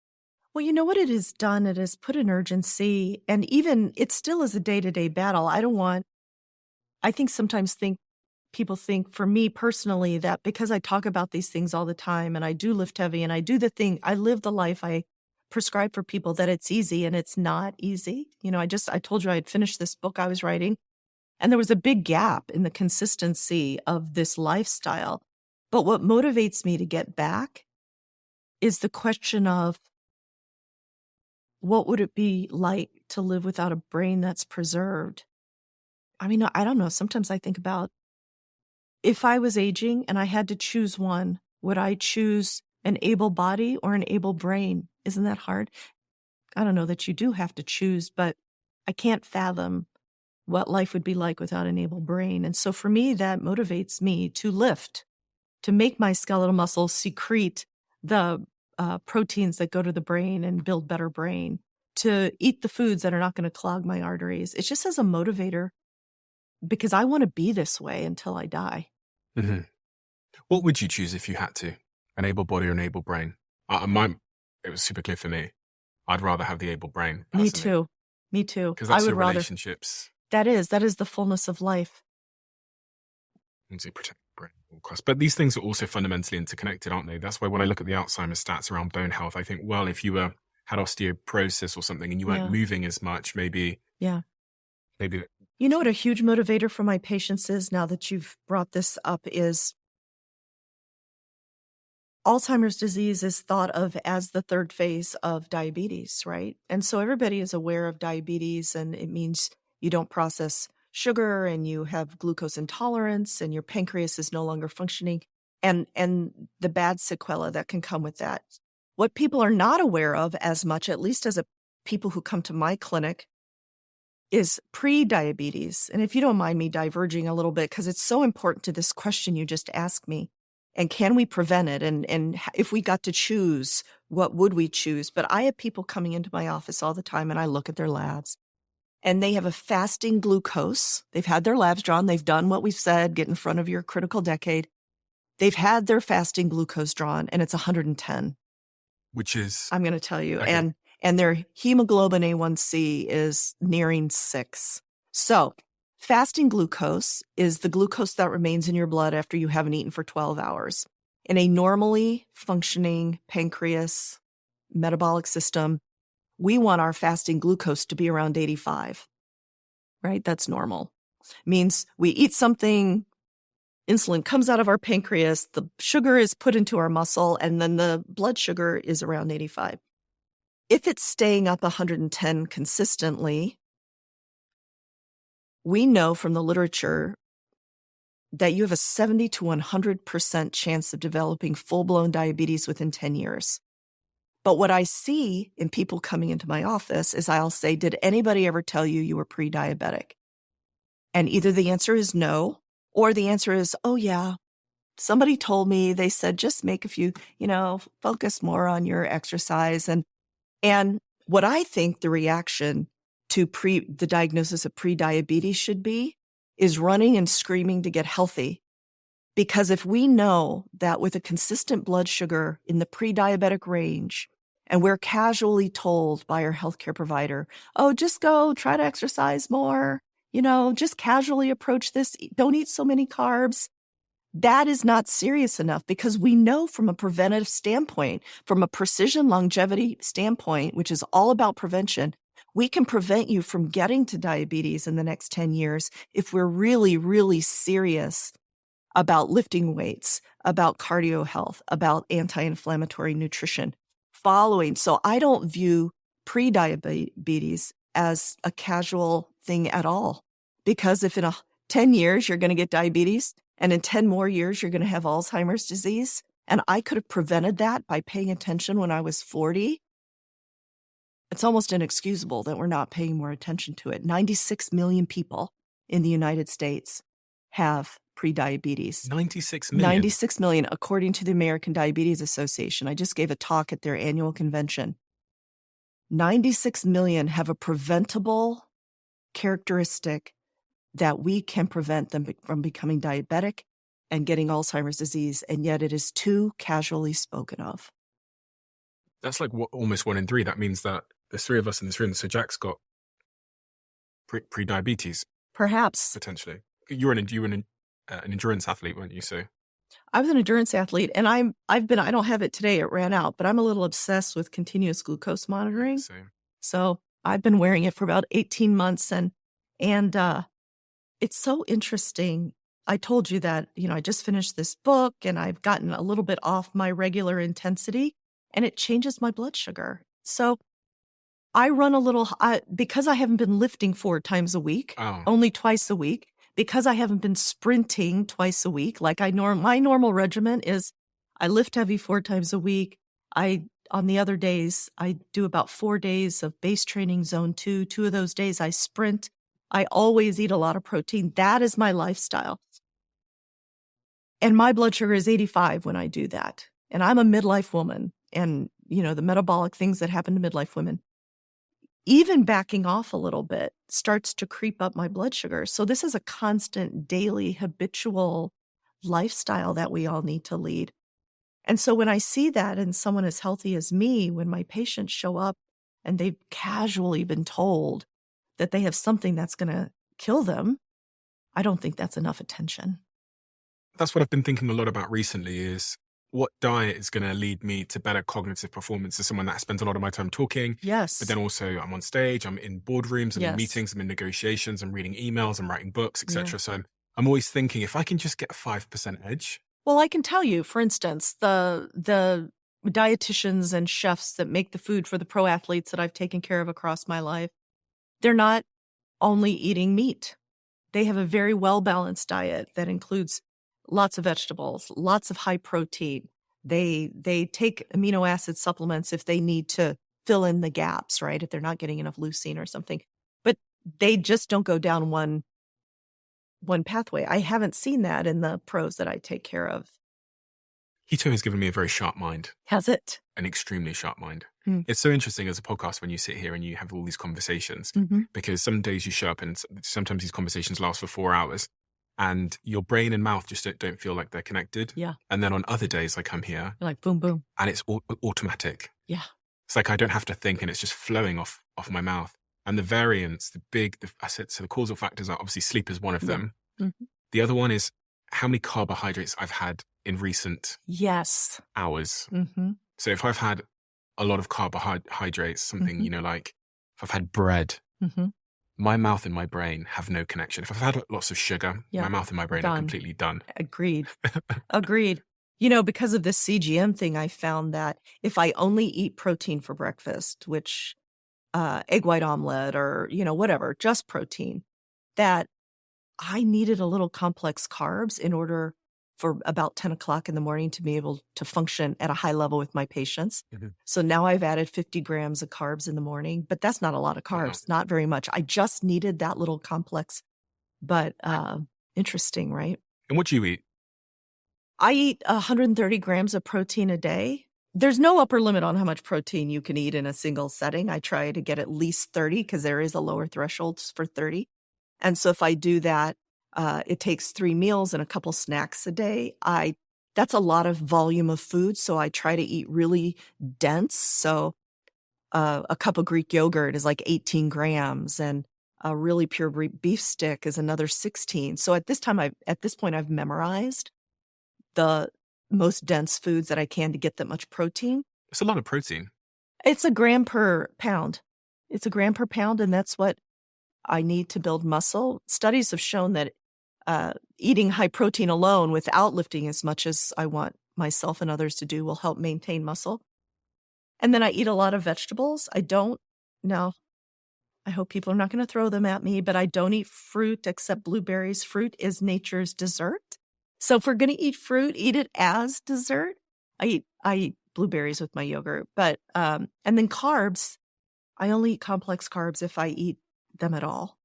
Well, you know what it has done? It has put an urgency, and even it still is a day-to-day battle. I think sometimes people think for me personally that because I talk about these things all the time and I do lift heavy and I do the thing, I live the life I prescribe for people, that it's easy, and it's not easy. You know, I told you I had finished this book I was writing, and there was a big gap in the consistency of this lifestyle. But what motivates me to get back is the question of, what would it be like to live without a brain that's preserved? I mean, I don't know. Sometimes I think about, if I was aging and I had to choose one, would I choose an able body or an able brain? Isn't that hard? I don't know that you do have to choose, but I can't fathom what life would be like without an able brain. And so for me, that motivates me to lift, to make my skeletal muscles secrete the proteins that go to the brain and build better brain, to eat the foods that are not going to clog my arteries. It's just as a motivator, because I want to be this way until I die. Mm-hmm. What would you choose if you had to? An able body or an able brain? It was super clear for me. I'd rather have the able brain, personally. Me too. Because that's I would your rather. Relationships. That is the fullness of life. And to protect the brain at all costs. But these things are also fundamentally interconnected, aren't they? That's why when I look at the Alzheimer's stats around bone health, I think, well, if you had osteoporosis or something and you weren't moving as much, maybe. You know what a huge motivator for my patients is, now that you've brought this up, is Alzheimer's disease is thought of as the third phase of diabetes, right? And so everybody is aware of diabetes, and it means you don't process sugar and you have glucose intolerance and your pancreas is no longer functioning, and the bad sequela that can come with that. What people are not aware of as much, at least as people who come to my clinic, is pre-diabetes. And if you don't mind me diverging a little bit, because it's so important to this question you just asked me, and can we prevent it? And if we got to choose, what would we choose? But I have people coming into my office all the time, and I look at their labs, and they have a fasting glucose. They've had their labs drawn. They've done what we've said, get in front of your critical decade. They've had their fasting glucose drawn, and it's 110. Which is? I'm going to tell you. Okay. And their hemoglobin A1C is nearing 6. So fasting glucose is the glucose that remains in your blood after you haven't eaten for 12 hours. In a normally functioning pancreas metabolic system, we want our fasting glucose to be around 85, right? That's normal. Means we eat something, insulin comes out of our pancreas, the sugar is put into our muscle, and then the blood sugar is around 85. If it's staying up 110 consistently, we know from the literature that you have a 70 to 100% chance of developing full-blown diabetes within 10 years. But what I see in people coming into my office is I'll say, did anybody ever tell you you were pre-diabetic? And either the answer is no, or the answer is, oh yeah, somebody told me, they said, just make a few, focus more on your exercise. And what I think the reaction to the diagnosis of pre-diabetes should be is running and screaming to get healthy. Because if we know that with a consistent blood sugar in the pre-diabetic range, and we're casually told by our healthcare provider, oh, just go try to exercise more, just casually approach this, don't eat so many carbs. That is not serious enough, because we know from a preventative standpoint, from a precision longevity standpoint, which is all about prevention, we can prevent you from getting to diabetes in the next 10 years if we're really, really serious about lifting weights, about cardio health, about anti-inflammatory nutrition following. So I don't view pre-diabetes as a casual thing at all, because if in 10 years you're going to get diabetes, and in 10 more years, you're going to have Alzheimer's disease, and I could have prevented that by paying attention when I was 40, it's almost inexcusable that we're not paying more attention to it. 96 million people in the United States have prediabetes. 96 million? 96 million, according to the American Diabetes Association. I just gave a talk at their annual convention. 96 million have a preventable characteristic that we can prevent them from becoming diabetic and getting Alzheimer's disease, and yet it is too casually spoken of. That's like almost 1 in 3. That means that there's 3 of us in this room. So Jack's got pre-diabetes, Perhaps. potentially. You were an endurance athlete, weren't you? So I was an endurance athlete, and I don't have it today, it ran out, but I'm a little obsessed with continuous glucose monitoring. same. So I've been wearing it for about 18 months, and it's so interesting. I told you that, I just finished this book and I've gotten a little bit off my regular intensity, and it changes my blood sugar. So I run a little, because I haven't been lifting 4 times a week, only twice a week, because I haven't been sprinting twice a week, like my normal regimen is I lift heavy 4 times a week. On the other days, I do about 4 days of base training zone 2. 2 of those days I sprint. I always eat a lot of protein. That is my lifestyle. And my blood sugar is 85 when I do that. And I'm a midlife woman, and the metabolic things that happen to midlife women, even backing off a little bit starts to creep up my blood sugar. So this is a constant, daily, habitual lifestyle that we all need to lead. And so when I see that in someone as healthy as me, when my patients show up and they've casually been told that they have something that's going to kill them, I don't think that's enough attention. That's what I've been thinking a lot about recently, is what diet is going to lead me to better cognitive performance as someone that spends a lot of my time talking. Yes. But then also I'm on stage, I'm in boardrooms, I'm Yes. in meetings, I'm in negotiations, I'm reading emails, I'm writing books, etc. Yeah. So I'm always thinking, if I can just get a 5% edge. Well, I can tell you, for instance, the dietitians and chefs that make the food for the pro athletes that I've taken care of across my life, they're not only eating meat. They have a very well-balanced diet that includes lots of vegetables, lots of high protein. They take amino acid supplements if they need to fill in the gaps, right? If they're not getting enough leucine or something. But they just don't go down one pathway. I haven't seen that in the pros that I take care of. Keto has given me a very sharp mind. Has it? An extremely sharp mind. Hmm. It's so interesting as a podcast when you sit here and you have all these conversations, because some days you show up and sometimes these conversations last for 4 hours and your brain and mouth just don't feel like they're connected. Yeah. And then on other days I come here, You're like, boom, boom. and it's automatic. Yeah. It's like I don't have to think, and it's just flowing off my mouth. And the variance, so the causal factors are obviously sleep is one of them. Mm-hmm. The other one is how many carbohydrates I've had in recent hours. Mm-hmm. So if I've had a lot of carbohydrates, something, like if I've had bread, my mouth and my brain have no connection. If I've had lots of sugar, my mouth and my brain are completely done. Agreed. Because of this CGM thing, I found that if I only eat protein for breakfast, which egg white omelet or, whatever, just protein, that I needed a little complex carbs in order for about 10 o'clock in the morning to be able to function at a high level with my patients. So now I've added 50 grams of carbs in the morning, but that's not a lot of carbs, not very much. I just needed that little complex, but interesting, right? And what do you eat? I eat 130 grams of protein a day. There's no upper limit on how much protein you can eat in a single setting. I try to get at least 30 because there is a lower threshold for 30. And so if I do that, it takes 3 meals and a couple snacks a day. That's a lot of volume of food. So I try to eat really dense. So a cup of Greek yogurt is like 18 grams, and a really pure beef stick is another 16. So at this point, I've memorized the most dense foods that I can to get that much protein. It's a lot of protein. It's a gram per pound. And that's what I need to build muscle. Studies have shown that eating high protein alone without lifting as much as I want myself and others to do will help maintain muscle. And then I eat a lot of vegetables. I hope people are not going to throw them at me, but I don't eat fruit except blueberries. Fruit is nature's dessert. So if we're going to eat fruit, eat it as dessert. I eat blueberries with my yogurt, but and then carbs, I only eat complex carbs if I eat them at all.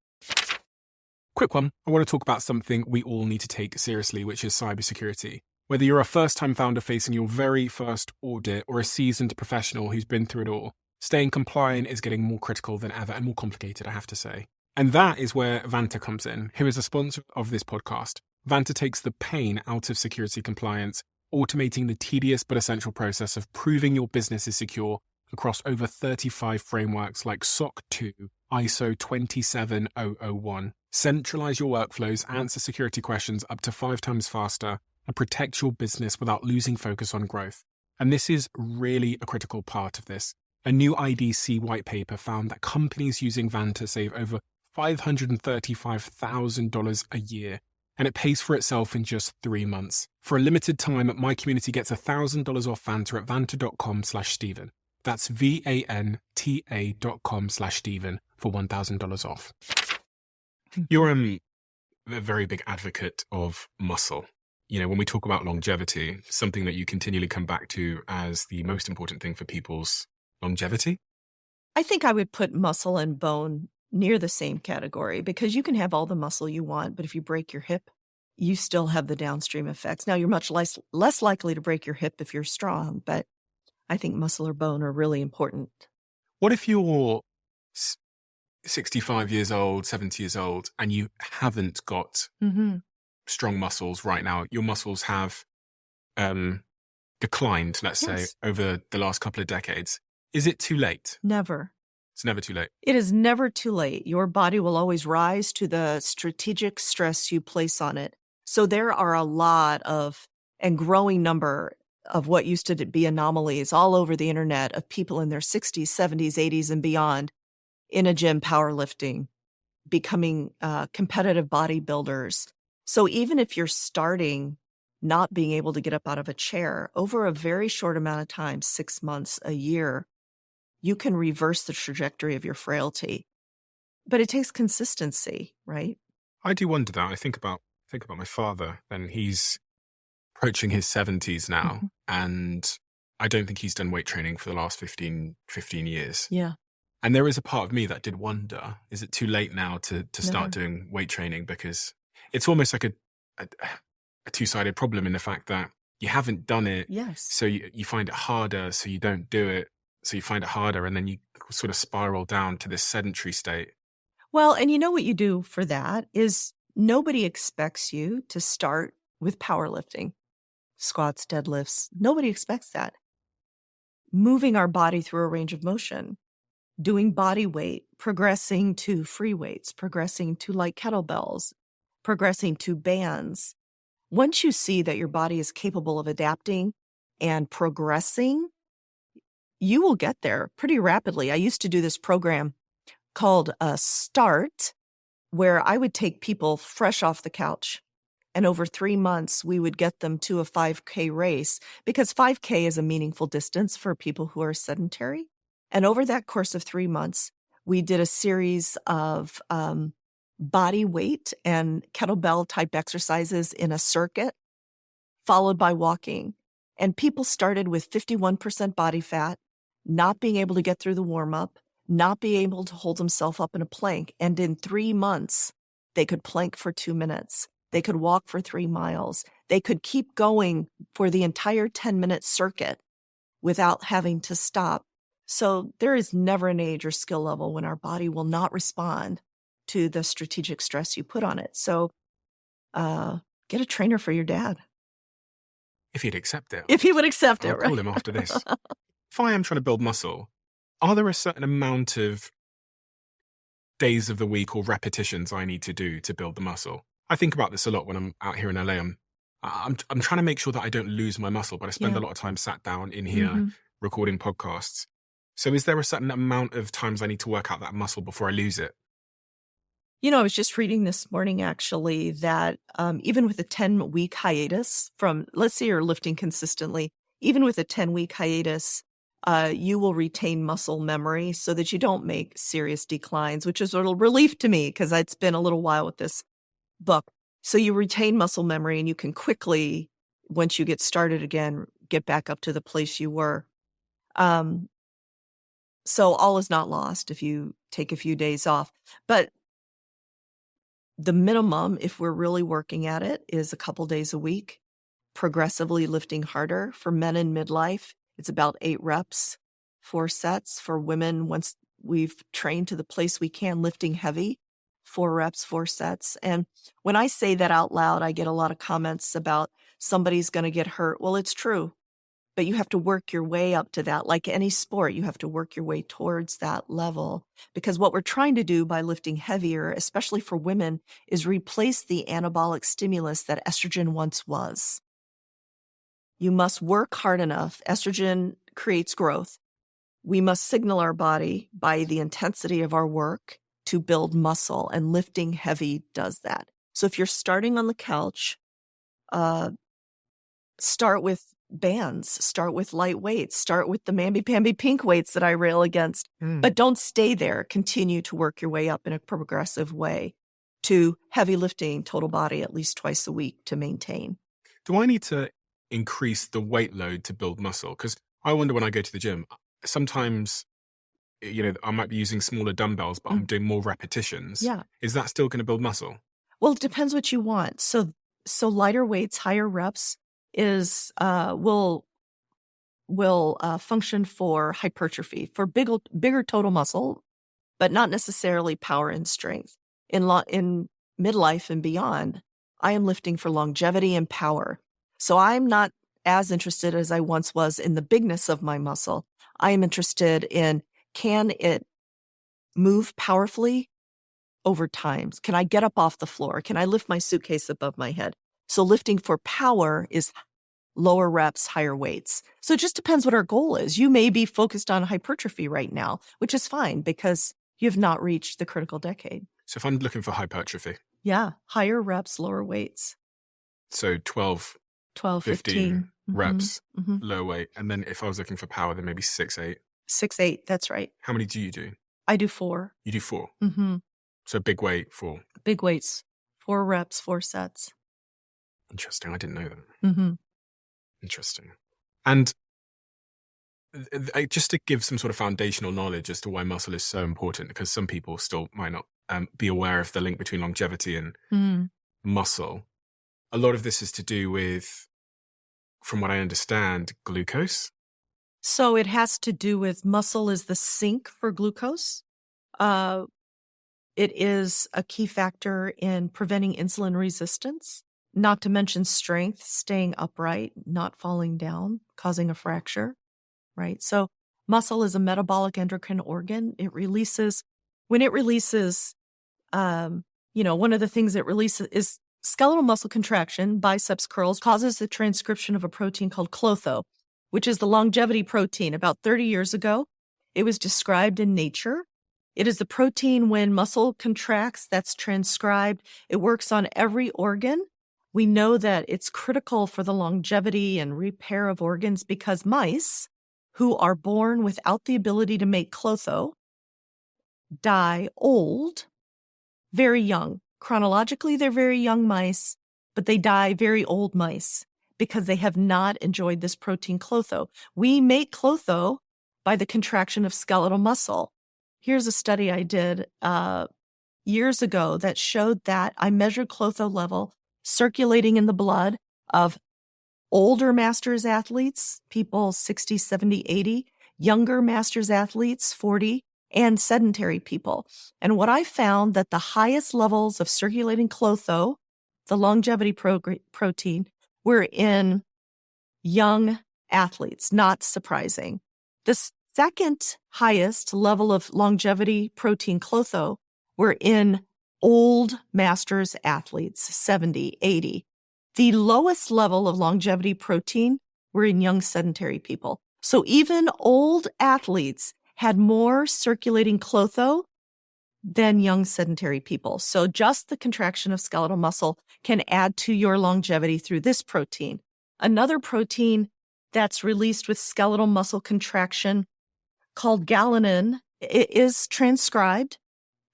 Quick one. I want to talk about something we all need to take seriously, which is cybersecurity. Whether you're a first-time founder facing your very first audit or a seasoned professional who's been through it all, Staying compliant is getting more critical than ever and more complicated, I have to say. And that is where Vanta comes in, who is a sponsor of this podcast. Vanta takes the pain out of security compliance, automating the tedious but essential process of proving your business is secure across over 35 frameworks like SOC 2, ISO 27001. Centralize your workflows, answer security questions up to 5 times faster, and protect your business without losing focus on growth. And this is really a critical part of this. A new IDC white paper found that companies using Vanta save over $535,000 a year, and it pays for itself in just 3 months. For a limited time, my community gets $1,000 off Vanta at vanta.com/Steven. That's VANTA.com/Steven for $1,000 off. You're a very big advocate of muscle. You know, when we talk about longevity, something that you continually come back to as the most important thing for people's longevity? I think I would put muscle and bone near the same category, because you can have all the muscle you want, but if you break your hip, you still have the downstream effects. Now, you're much less likely to break your hip if you're strong, but I think muscle or bone are really important. What if you're 65 years old, 70 years old, and you haven't got strong muscles right now? Your muscles have declined, let's say, over the last couple of decades. Is it too late? Never. It's never too late. It is never too late. Your body will always rise to the strategic stress you place on it. So there are a lot of, and growing number of what used to be anomalies all over the internet of people in their 60s, 70s, 80s, and beyond in a gym powerlifting, becoming competitive bodybuilders. So even if you're starting not being able to get up out of a chair, over a very short amount of time, 6 months, a year, you can reverse the trajectory of your frailty. But it takes consistency, right? I do wonder that. I think about my father, and he's approaching his 70s now, and I don't think he's done weight training for the last 15 years. Yeah. And there is a part of me that did wonder, is it too late now to start doing weight training? Because it's almost like a two-sided problem in the fact that you haven't done it. Yes. So you find it harder, so you don't do it. So you find it harder, and then you sort of spiral down to this sedentary state. Well, and you know what you do for that is nobody expects you to start with powerlifting, squats, deadlifts. Nobody expects that. Moving our body through a range of motion, doing body weight, progressing to free weights, progressing to light kettlebells, progressing to bands. Once you see that your body is capable of adapting and progressing, you will get there pretty rapidly. I used to do this program called START, where I would take people fresh off the couch, and over 3 months, we would get them to a 5K race, because 5K is a meaningful distance for people who are sedentary. And over that course of 3 months, we did a series of body weight and kettlebell type exercises in a circuit, followed by walking. And people started with 51% body fat, not being able to get through the warm-up, not being able to hold themselves up in a plank. And in 3 months, they could plank for 2 minutes. They could walk for 3 miles. They could keep going for the entire 10-minute circuit without having to stop. So there is never an age or skill level when our body will not respond to the strategic stress you put on it. So get a trainer for your dad. If he'd accept it. If he would accept I'll it, right? call him after this. If I am trying to build muscle, are there a certain amount of days of the week or repetitions I need to do to build the muscle? I think about this a lot when I'm out here in LA. I'm trying to make sure that I don't lose my muscle, but I spend a lot of time sat down in here recording podcasts. So is there a certain amount of times I need to work out that muscle before I lose it? You know, I was just reading this morning, actually, that even with a 10-week hiatus from, let's say you're lifting consistently, even with a 10-week hiatus, you will retain muscle memory so that you don't make serious declines, which is a little relief to me because it's been a little while with this book. So you retain muscle memory and you can quickly, once you get started again, get back up to the place you were. So all is not lost if you take a few days off. But the minimum, if we're really working at it, is a couple days a week, progressively lifting harder. For men in midlife, it's about 8 reps, 4 sets for women once we've trained to the place we can, lifting heavy, 4 reps, 4 sets. And when I say that out loud, I get a lot of comments about somebody's going to get hurt. Well, it's true, but you have to work your way up to that. Like any sport, you have to work your way towards that level, because what we're trying to do by lifting heavier, especially for women, is replace the anabolic stimulus that estrogen once was. You must work hard enough. Estrogen creates growth. We must signal our body by the intensity of our work to build muscle, and lifting heavy does that. So if you're starting on the couch, start with bands, start with light weights, start with the mamby-pamby pink weights that I rail against, but don't stay there. Continue to work your way up in a progressive way to heavy lifting, total body at least twice a week to maintain. Do I need to increase the weight load to build muscle? Because I wonder when I go to the gym, sometimes, I might be using smaller dumbbells, but I'm doing more repetitions. Yeah. Is that still going to build muscle? Well, it depends what you want. So lighter weights, higher reps is will function for hypertrophy, for bigger total muscle, but not necessarily power and strength. In midlife and beyond, I am lifting for longevity and power. So I'm not as interested as I once was in the bigness of my muscle. I am interested in, can it move powerfully over time? Can I get up off the floor? Can I lift my suitcase above my head? So lifting for power is lower reps, higher weights. So it just depends what our goal is. You may be focused on hypertrophy right now, which is fine because you have not reached the critical decade. So if I'm looking for hypertrophy. Yeah, higher reps, lower weights. So 12, 15 reps, low weight. And then if I was looking for power, then maybe 6, 8. 6, 8, that's right. How many do you do? I do 4. You do 4? Mm-hmm. So big weight, 4. Big weights, 4 reps, 4 sets. Interesting. I didn't know that. Mm-hmm. Interesting. And just to give some sort of foundational knowledge as to why muscle is so important, because some people still might not be aware of the link between longevity and muscle. A lot of this is to do with, from what I understand, glucose. So it has to do with muscle is the sink for glucose. It is a key factor in preventing insulin resistance, not to mention strength, staying upright, not falling down, causing a fracture, right? So muscle is a metabolic endocrine organ. When it releases, one of the things it releases is skeletal muscle contraction, biceps curls, causes the transcription of a protein called klotho, which is the longevity protein. About 30 years ago, it was described in Nature. It is the protein when muscle contracts that's transcribed. It works on every organ. We know that it's critical for the longevity and repair of organs because mice who are born without the ability to make klotho die old, very young. Chronologically, they're very young mice, but they die very old mice because they have not enjoyed this protein klotho. We make klotho by the contraction of skeletal muscle. Here's a study I did years ago that showed that I measured klotho level circulating in the blood of older masters athletes, people 60, 70, 80, younger masters athletes, 40, and sedentary people. And what I found that the highest levels of circulating klotho, the longevity protein, were in young athletes, not surprising. The second highest level of longevity protein klotho were in old masters athletes, 70, 80. The lowest level of longevity protein were in young sedentary people. So even old athletes had more circulating klotho than young sedentary people. So just the contraction of skeletal muscle can add to your longevity through this protein. Another protein that's released with skeletal muscle contraction called galanin, it is transcribed,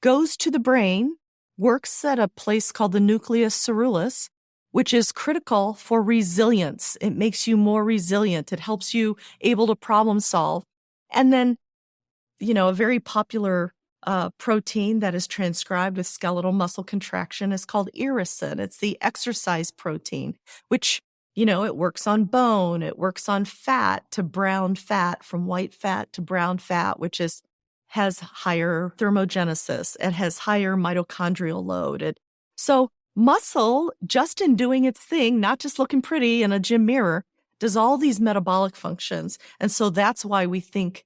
goes to the brain, works at a place called the nucleus ceruleus, which is critical for resilience. It makes you more resilient. It helps you able to problem solve. And then, a very popular protein that is transcribed with skeletal muscle contraction is called irisin. It's the exercise protein, which It works on bone. It works on fat to brown fat, from white fat to brown fat, which has higher thermogenesis. It has higher mitochondrial load. So muscle, just in doing its thing, not just looking pretty in a gym mirror, does all these metabolic functions. And so that's why we think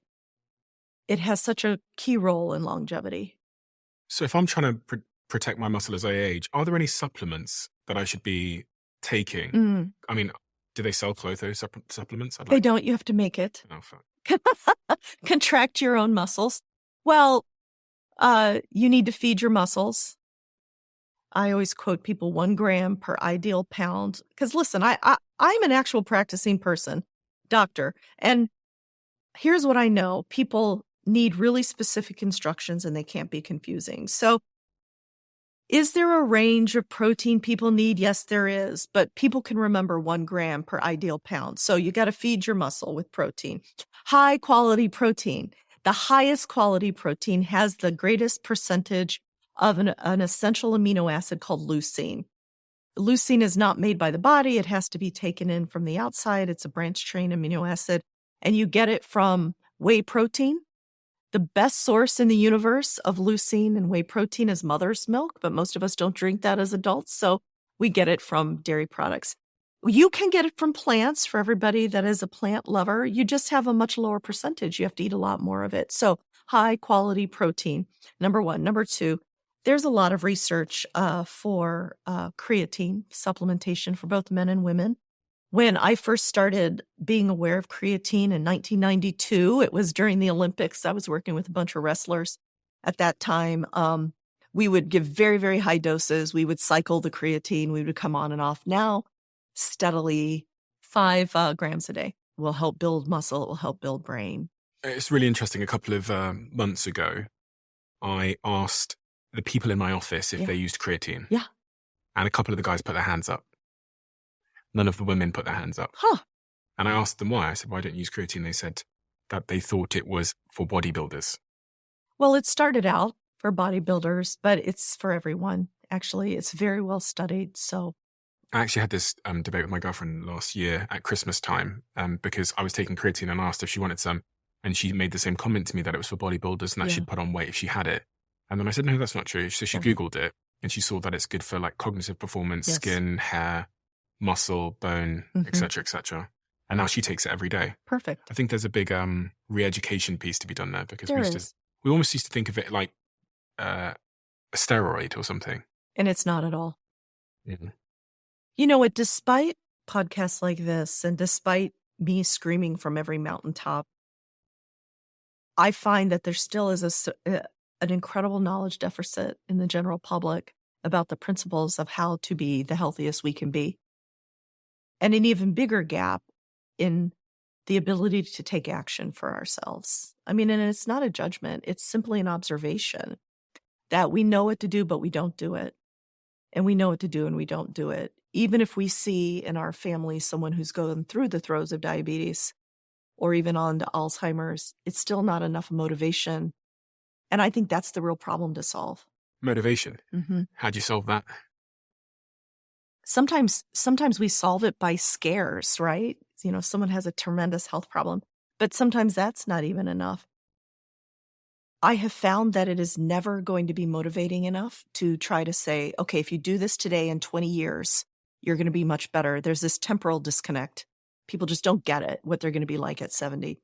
it has such a key role in longevity. So if I'm trying to protect my muscle as I age, are there any supplements that I should be taking? I mean, do they sell Clotho supplements? They don't. You have to make it. Oh, fuck. Contract your own muscles. Well, you need to feed your muscles. I always quote people 1 gram per ideal pound. Because listen, I'm an actual practicing doctor. And here's what I know. People need really specific instructions and they can't be confusing. So is there a range of protein people need? Yes, there is. But people can remember 1 gram per ideal pound. So you got to feed your muscle with protein. High quality protein. The highest quality protein has the greatest percentage of an essential amino acid called leucine. Leucine is not made by the body. It has to be taken in from the outside. It's a branched chain amino acid. And you get it from whey protein. The best source in the universe of leucine and whey protein is mother's milk, but most of us don't drink that as adults, so we get it from dairy products. You can get it from plants for everybody that is a plant lover. You just have a much lower percentage. You have to eat a lot more of it. So high quality protein, number 1. Number 2, there's a lot of research for creatine supplementation for both men and women. When I first started being aware of creatine in 1992, it was during the Olympics. I was working with a bunch of wrestlers at that time. We would give very, very high doses. We would cycle the creatine. We would come on and off. Now, steadily 5 grams a day will help build muscle. It will help build brain. It's really interesting. A couple of months ago, I asked the people in my office if they used creatine. Yeah. And a couple of the guys put their hands up. None of the women put their hands up. Huh. And I asked them why. I said, why don't you use creatine? They said that they thought it was for bodybuilders. Well, it started out for bodybuilders, but it's for everyone. Actually, it's very well studied. So I actually had this debate with my girlfriend last year at Christmas time because I was taking creatine and asked if she wanted some. And she made the same comment to me that it was for bodybuilders and that she'd put on weight if she had it. And then I said, no, that's not true. So she Googled it and she saw that it's good for like cognitive performance, skin, hair, muscle, bone, etc., etc. And now she takes it every day. Perfect. I think there's a big re-education piece to be done there because we almost used to think of it like a steroid or something. And it's not at all. Yeah. You know what? Despite podcasts like this and despite me screaming from every mountaintop, I find that there still is an incredible knowledge deficit in the general public about the principles of how to be the healthiest we can be. And an even bigger gap in the ability to take action for ourselves. I mean, and it's not a judgment. It's simply an observation that we know what to do, but we don't do it. And we know what to do and we don't do it. Even if we see in our family someone who's going through the throes of diabetes or even on to Alzheimer's, it's still not enough motivation. And I think that's the real problem to solve. Motivation? How do you solve that? Sometimes we solve it by scares, right? You know, someone has a tremendous health problem, but sometimes that's not even enough. I have found that it is never going to be motivating enough to try to say, okay, if you do this today in 20 years, you're going to be much better. There's this temporal disconnect. People just don't get it, what they're going to be like at 70.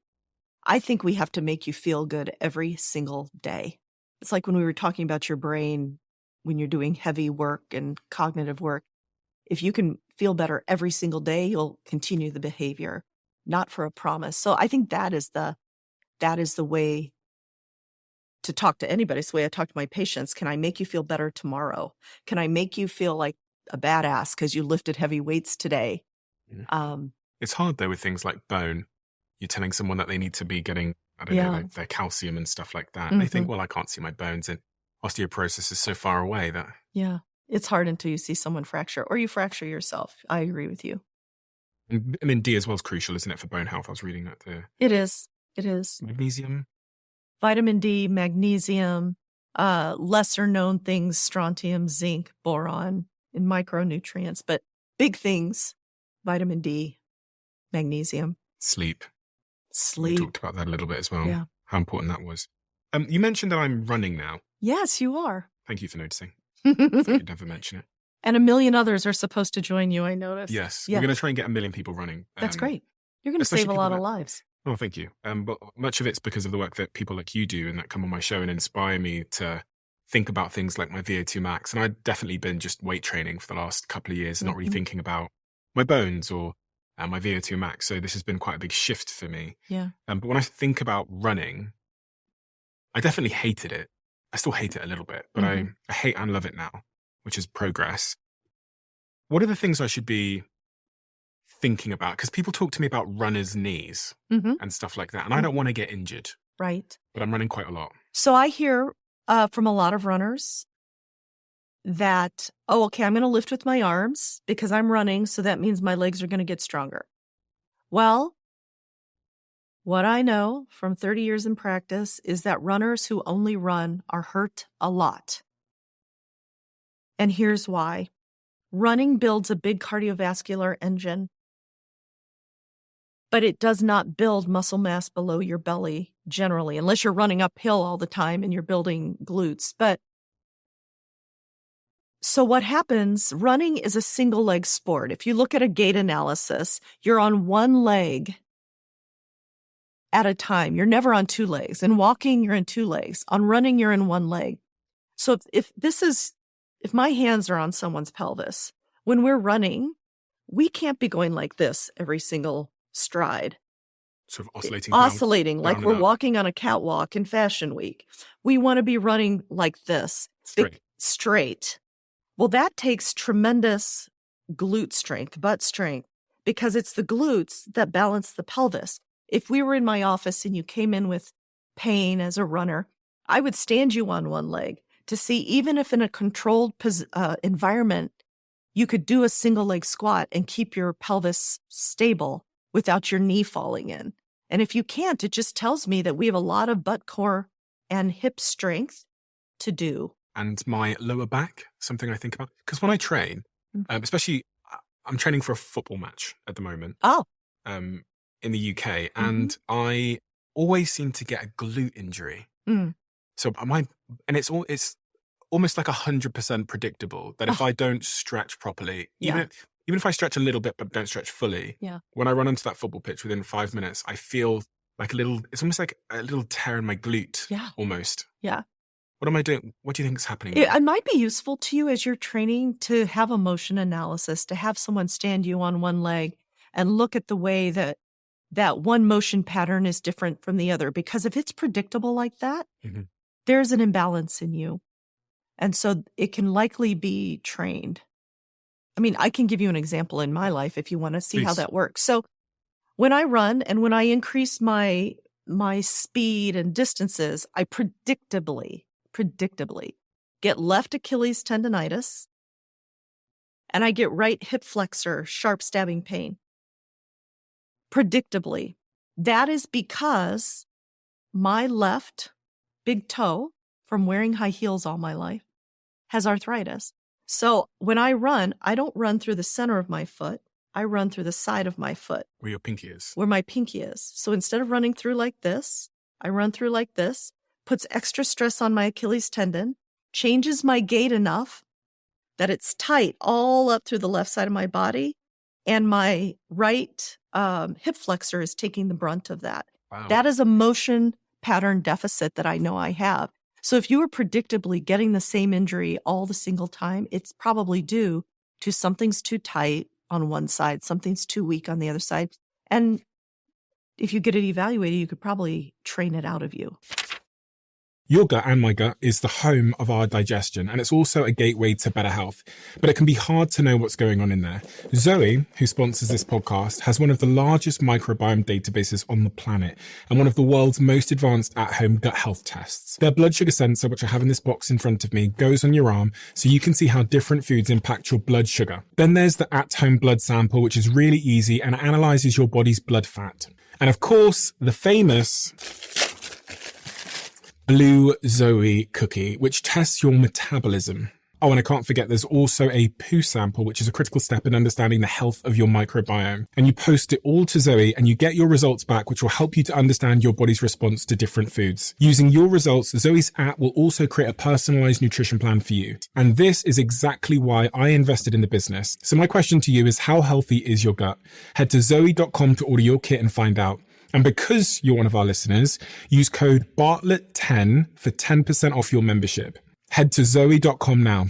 I think we have to make you feel good every single day. It's like when we were talking about your brain, when you're doing heavy work and cognitive work. If you can feel better every single day, you'll continue the behavior, not for a promise. So I think that is the way to talk to anybody. It's the way I talk to my patients. Can I make you feel better tomorrow? Can I make you feel like a badass because you lifted heavy weights today? It's hard though with things like bone. You're telling someone that they need to be getting, I don't know, like their calcium and stuff like that. And they think, well, I can't see my bones, and osteoporosis is so far away that... Yeah. It's hard until you see someone fracture or you fracture yourself. I agree with you. And vitamin D as well is crucial, isn't it, for bone health? I was reading that there. It is. Magnesium? Vitamin D, magnesium, lesser known things, strontium, zinc, boron, and micronutrients, but big things vitamin D, magnesium. Sleep. We Sleep. talked about that a little bit as well. Yeah. How important that was. You mentioned that I'm running now. Yes, you are. Thank you for noticing. I thought you'd never mention it. And 1 million others are supposed to join you, I noticed. Yes. Yeah. We're going to try and get 1 million people running. That's great. You're going to save a lot of lives. Oh, thank you. But much of it's because of the work that people like you do and that come on my show and inspire me to think about things like my VO2 max. And I've definitely been just weight training for the last couple of years, not really thinking about my bones or my VO2 max. So this has been quite a big shift for me. Yeah. But when I think about running, I definitely hated it. I still hate it a little bit, but I hate and love it now, which is progress. What are the things I should be thinking about? Because people talk to me about runner's knees and stuff like that. And I don't want to get injured. Right. But I'm running quite a lot. So I hear from a lot of runners that, oh, okay, I'm going to lift with my arms because I'm running. So that means my legs are going to get stronger. Well, what I know from 30 years in practice is that runners who only run are hurt a lot. And here's why. Running builds a big cardiovascular engine, but it does not build muscle mass below your belly generally, unless you're running uphill all the time and you're building glutes. But so what happens, running is a single leg sport. If you look at a gait analysis, you're on one leg at a time. You're never on two legs. In walking, you're in two legs. On running, you're in one leg. So if my hands are on someone's pelvis, when we're running, we can't be going like this every single stride. Sort of oscillating. Oscillating, like we're walking on a catwalk in Fashion Week. We want to be running like this. Straight. Well, that takes tremendous glute strength, butt strength, because it's the glutes that balance the pelvis. If we were in my office and you came in with pain as a runner, I would stand you on one leg to see, even if in a controlled environment, you could do a single leg squat and keep your pelvis stable without your knee falling in. And if you can't, it just tells me that we have a lot of butt, core, and hip strength to do. And my lower back, something I think about. Because when I train, especially, I'm training for a football match at the moment. Oh. In the UK, and I always seem to get a glute injury. So it's almost like 100% predictable that if I don't stretch properly, even if I stretch a little bit but don't stretch fully, when I run onto that football pitch within 5 minutes, I feel like it's almost like a little tear in my glute. Almost. Yeah. What am I doing? What do you think is happening? It might be useful to you as you're training to have a motion analysis, to have someone stand you on one leg and look at the way that one motion pattern is different from the other. Because if it's predictable like that, there's an imbalance in you. And so it can likely be trained. I mean, I can give you an example in my life if you want to see how that works. So when I run and when I increase my speed and distances, I predictably get left Achilles tendonitis and I get right hip flexor, sharp stabbing pain. Predictably. That is because my left big toe, from wearing high heels all my life, has arthritis. So when I run, I don't run through the center of my foot. I run through the side of my foot. Where your pinky is. Where my pinky is. So instead of running through like this, I run through like this, puts extra stress on my Achilles tendon, changes my gait enough that it's tight all up through the left side of my body, and my right hip flexor is taking the brunt of that. Wow. That is a motion pattern deficit that I know I have. So if you were predictably getting the same injury all the single time, it's probably due to something's too tight on one side, something's too weak on the other side. And if you get it evaluated, you could probably train it out of you. Your gut and my gut is the home of our digestion, and it's also a gateway to better health. But it can be hard to know what's going on in there. Zoe, who sponsors this podcast, has one of the largest microbiome databases on the planet and one of the world's most advanced at-home gut health tests. Their blood sugar sensor, which I have in this box in front of me, goes on your arm so you can see how different foods impact your blood sugar. Then there's the at-home blood sample, which is really easy and analyzes your body's blood fat. And of course, the famous Blue Zoe cookie, which tests your metabolism. Oh, and I can't forget, there's also a poo sample, which is a critical step in understanding the health of your microbiome. And you post it all to Zoe and you get your results back, which will help you to understand your body's response to different foods. Using your results, Zoe's app will also create a personalized nutrition plan for you. And this is exactly why I invested in the business. So my question to you is, how healthy is your gut? Head to zoe.com to order your kit and find out. And because you're one of our listeners, use code Bartlett10 for 10% off your membership. Head to zoe.com now.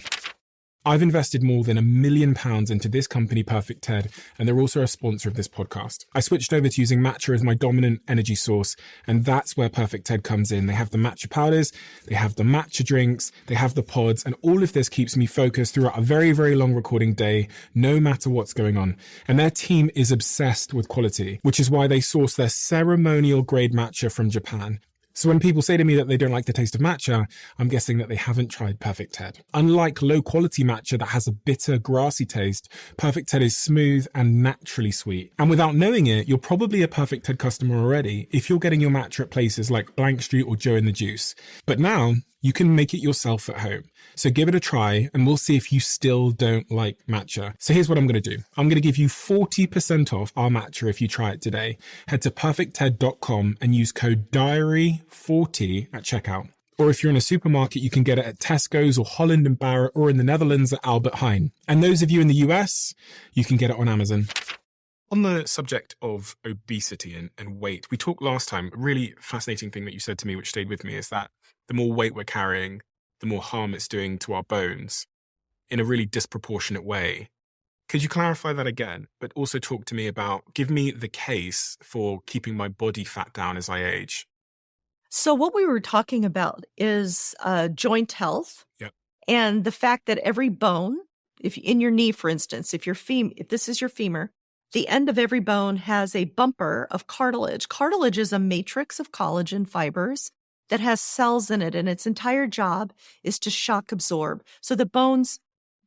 I've invested more than £1 million into this company, Perfect TED, and they're also a sponsor of this podcast. I switched over to using matcha as my dominant energy source, and that's where Perfect TED comes in. They have the matcha powders, they have the matcha drinks, they have the pods, and all of this keeps me focused throughout a very, very long recording day, no matter what's going on. And their team is obsessed with quality, which is why they source their ceremonial grade matcha from Japan. So when people say to me that they don't like the taste of matcha, I'm guessing that they haven't tried Perfect TED. Unlike low-quality matcha that has a bitter, grassy taste, Perfect TED is smooth and naturally sweet. And without knowing it, you're probably a Perfect TED customer already if you're getting your matcha at places like Blank Street or Joe in the Juice. But now, you can make it yourself at home. So give it a try and we'll see if you still don't like matcha. So here's what I'm going to do. I'm going to give you 40% off our matcha if you try it today. Head to perfectted.com and use code DIARY40 at checkout. Or if you're in a supermarket, you can get it at Tesco's or Holland & Barrett, or in the Netherlands at Albert Heijn. And those of you in the US, you can get it on Amazon. On the subject of obesity and weight, we talked last time, a really fascinating thing that you said to me, which stayed with me, is that the more weight we're carrying, the more harm it's doing to our bones in a really disproportionate way. Could you clarify that again, but also talk to me about, give me the case for keeping my body fat down as I age? So what we were talking about is joint health. Yep. And the fact that every bone, if in your knee, for instance, if this is your femur, the end of every bone has a bumper of cartilage. Cartilage is a matrix of collagen fibers that has cells in it, and its entire job is to shock absorb. So the bones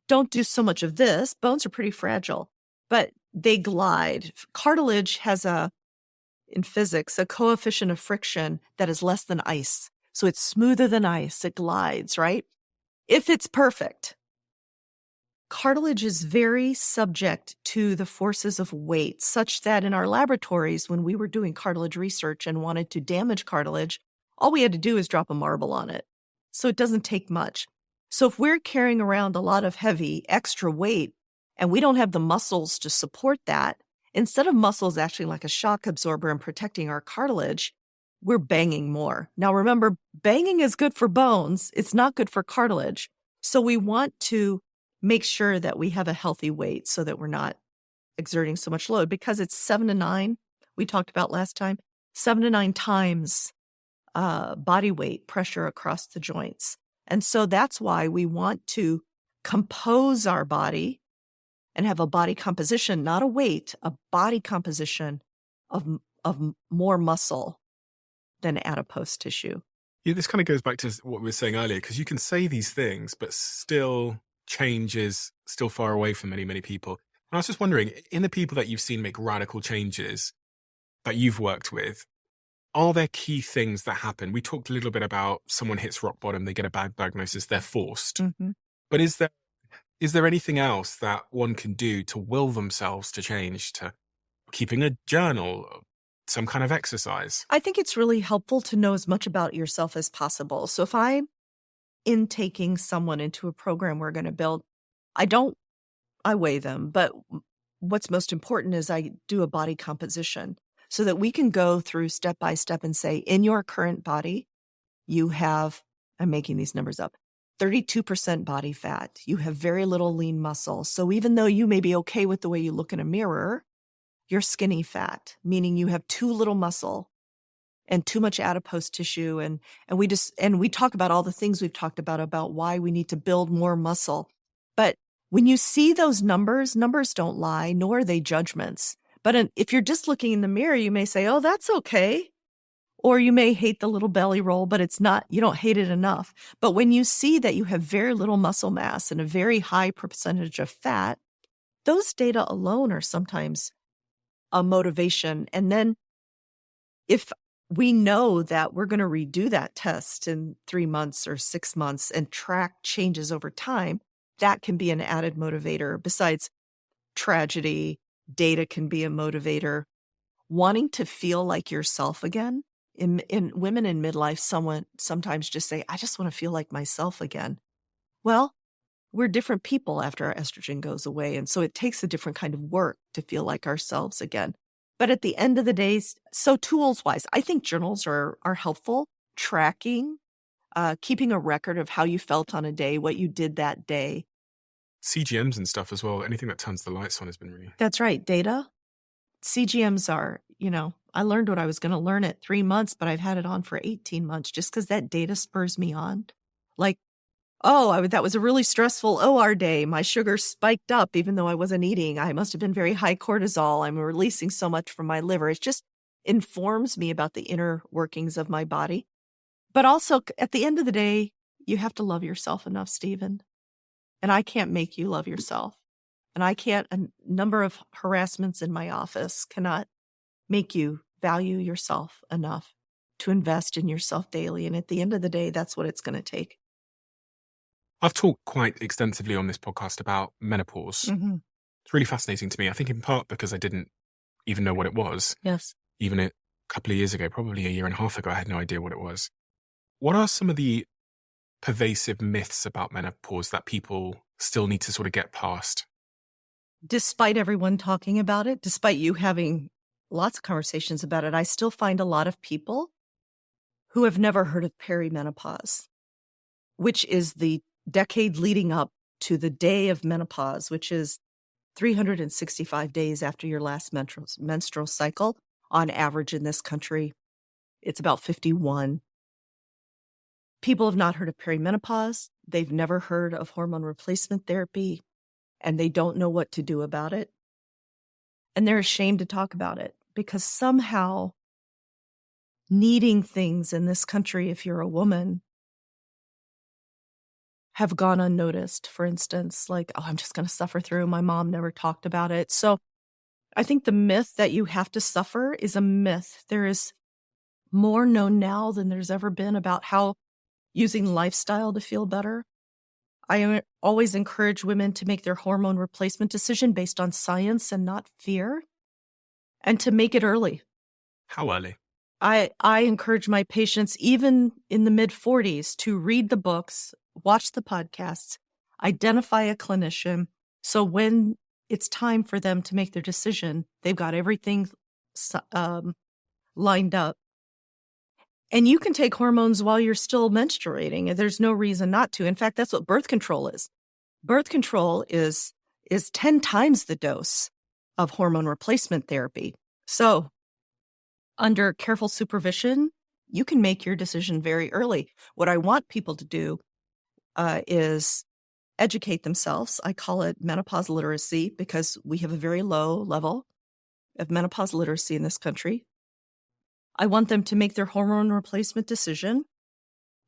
don't do so much of this. Bones are pretty fragile, but they glide. Cartilage has in physics, a coefficient of friction that is less than ice. So it's smoother than ice. It glides, right? If it's perfect. Cartilage is very subject to the forces of weight, such that in our laboratories, when we were doing cartilage research and wanted to damage cartilage, all we had to do is drop a marble on it. So it doesn't take much. So if we're carrying around a lot of heavy extra weight and we don't have the muscles to support that, instead of muscles acting like a shock absorber and protecting our cartilage, we're banging more. Now remember, banging is good for bones. It's not good for cartilage. So we want to make sure that we have a healthy weight so that we're not exerting so much load, because it's 7 to 9, we talked about last time, 7 to 9 times body weight pressure across the joints. And so that's why we want to compose our body and have a body composition, not a weight, a body composition of more muscle than adipose tissue. Yeah, this kind of goes back to what we were saying earlier, because you can say these things, but still change is still far away from many, many people. And I was just wondering, in the people that you've seen make radical changes that you've worked with, are there key things that happen? We talked a little bit about someone hits rock bottom, they get a bad diagnosis, they're forced. Mm-hmm. But is there anything else that one can do to will themselves to change, to keeping a journal, some kind of exercise? I think it's really helpful to know as much about yourself as possible. So if I'm intaking someone into a program we're going to build, I weigh them, but what's most important is I do a body composition so that we can go through step by step and say, in your current body, you have, I'm making these numbers up, 32% body fat. You have very little lean muscle. So even though you may be okay with the way you look in a mirror, you're skinny fat, meaning you have too little muscle and too much adipose tissue. And we talk about all the things we've talked about why we need to build more muscle. But when you see those numbers don't lie, nor are they judgments. But if you're just looking in the mirror, you may say, oh, that's okay. Or you may hate the little belly roll, but it's not, you don't hate it enough. But when you see that you have very little muscle mass and a very high percentage of fat, those data alone are sometimes a motivation. And then if we know that we're going to redo that test in 3 months or 6 months and track changes over time, that can be an added motivator. Besides tragedy, data can be a motivator. Wanting to feel like yourself again. In women in midlife, sometimes just say, I just want to feel like myself again. Well, we're different people after our estrogen goes away. And so it takes a different kind of work to feel like ourselves again. But at the end of the day, so tools wise, I think journals are helpful. Tracking, keeping a record of how you felt on a day, what you did that day. CGMs and stuff as well. Anything that turns the lights on has been really... That's right. Data. CGMs are, I learned what I was going to learn at 3 months, but I've had it on for 18 months just because that data spurs me on. Like, that was a really stressful OR day. My sugar spiked up even though I wasn't eating. I must have been very high cortisol. I'm releasing so much from my liver. It just informs me about the inner workings of my body. But also, at the end of the day, you have to love yourself enough, Steven. And I can't make you love yourself. And a number of harassments in my office cannot make you value yourself enough to invest in yourself daily. And at the end of the day, that's what it's going to take. I've talked quite extensively on this podcast about menopause. Mm-hmm. It's really fascinating to me. I think in part because I didn't even know what it was. Yes. Even a couple of years ago, probably a year and a half ago, I had no idea what it was. What are some of the pervasive myths about menopause that people still need to sort of get past? Despite everyone talking about it, despite you having lots of conversations about it, I still find a lot of people who have never heard of perimenopause, which is the decade leading up to the day of menopause, which is 365 days after your last menstrual cycle. On average in this country, it's about 51. People have not heard of perimenopause. They've never heard of hormone replacement therapy, and they don't know what to do about it. And they're ashamed to talk about it because somehow needing things in this country, if you're a woman, have gone unnoticed. For instance, like, I'm just going to suffer through. My mom never talked about it. So I think the myth that you have to suffer is a myth. There is more known now than there's ever been about how using lifestyle to feel better. I always encourage women to make their hormone replacement decision based on science and not fear, and to make it early. How early? I encourage my patients, even in the mid-40s, to read the books, watch the podcasts, identify a clinician, so when it's time for them to make their decision, they've got everything lined up. And you can take hormones while you're still menstruating. There's no reason not to. In fact, that's what birth control is. Birth control is 10 times the dose of hormone replacement therapy. So under careful supervision, you can make your decision very early. What I want people to do is educate themselves. I call it menopause literacy because we have a very low level of menopause literacy in this country. I want them to make their hormone replacement decision,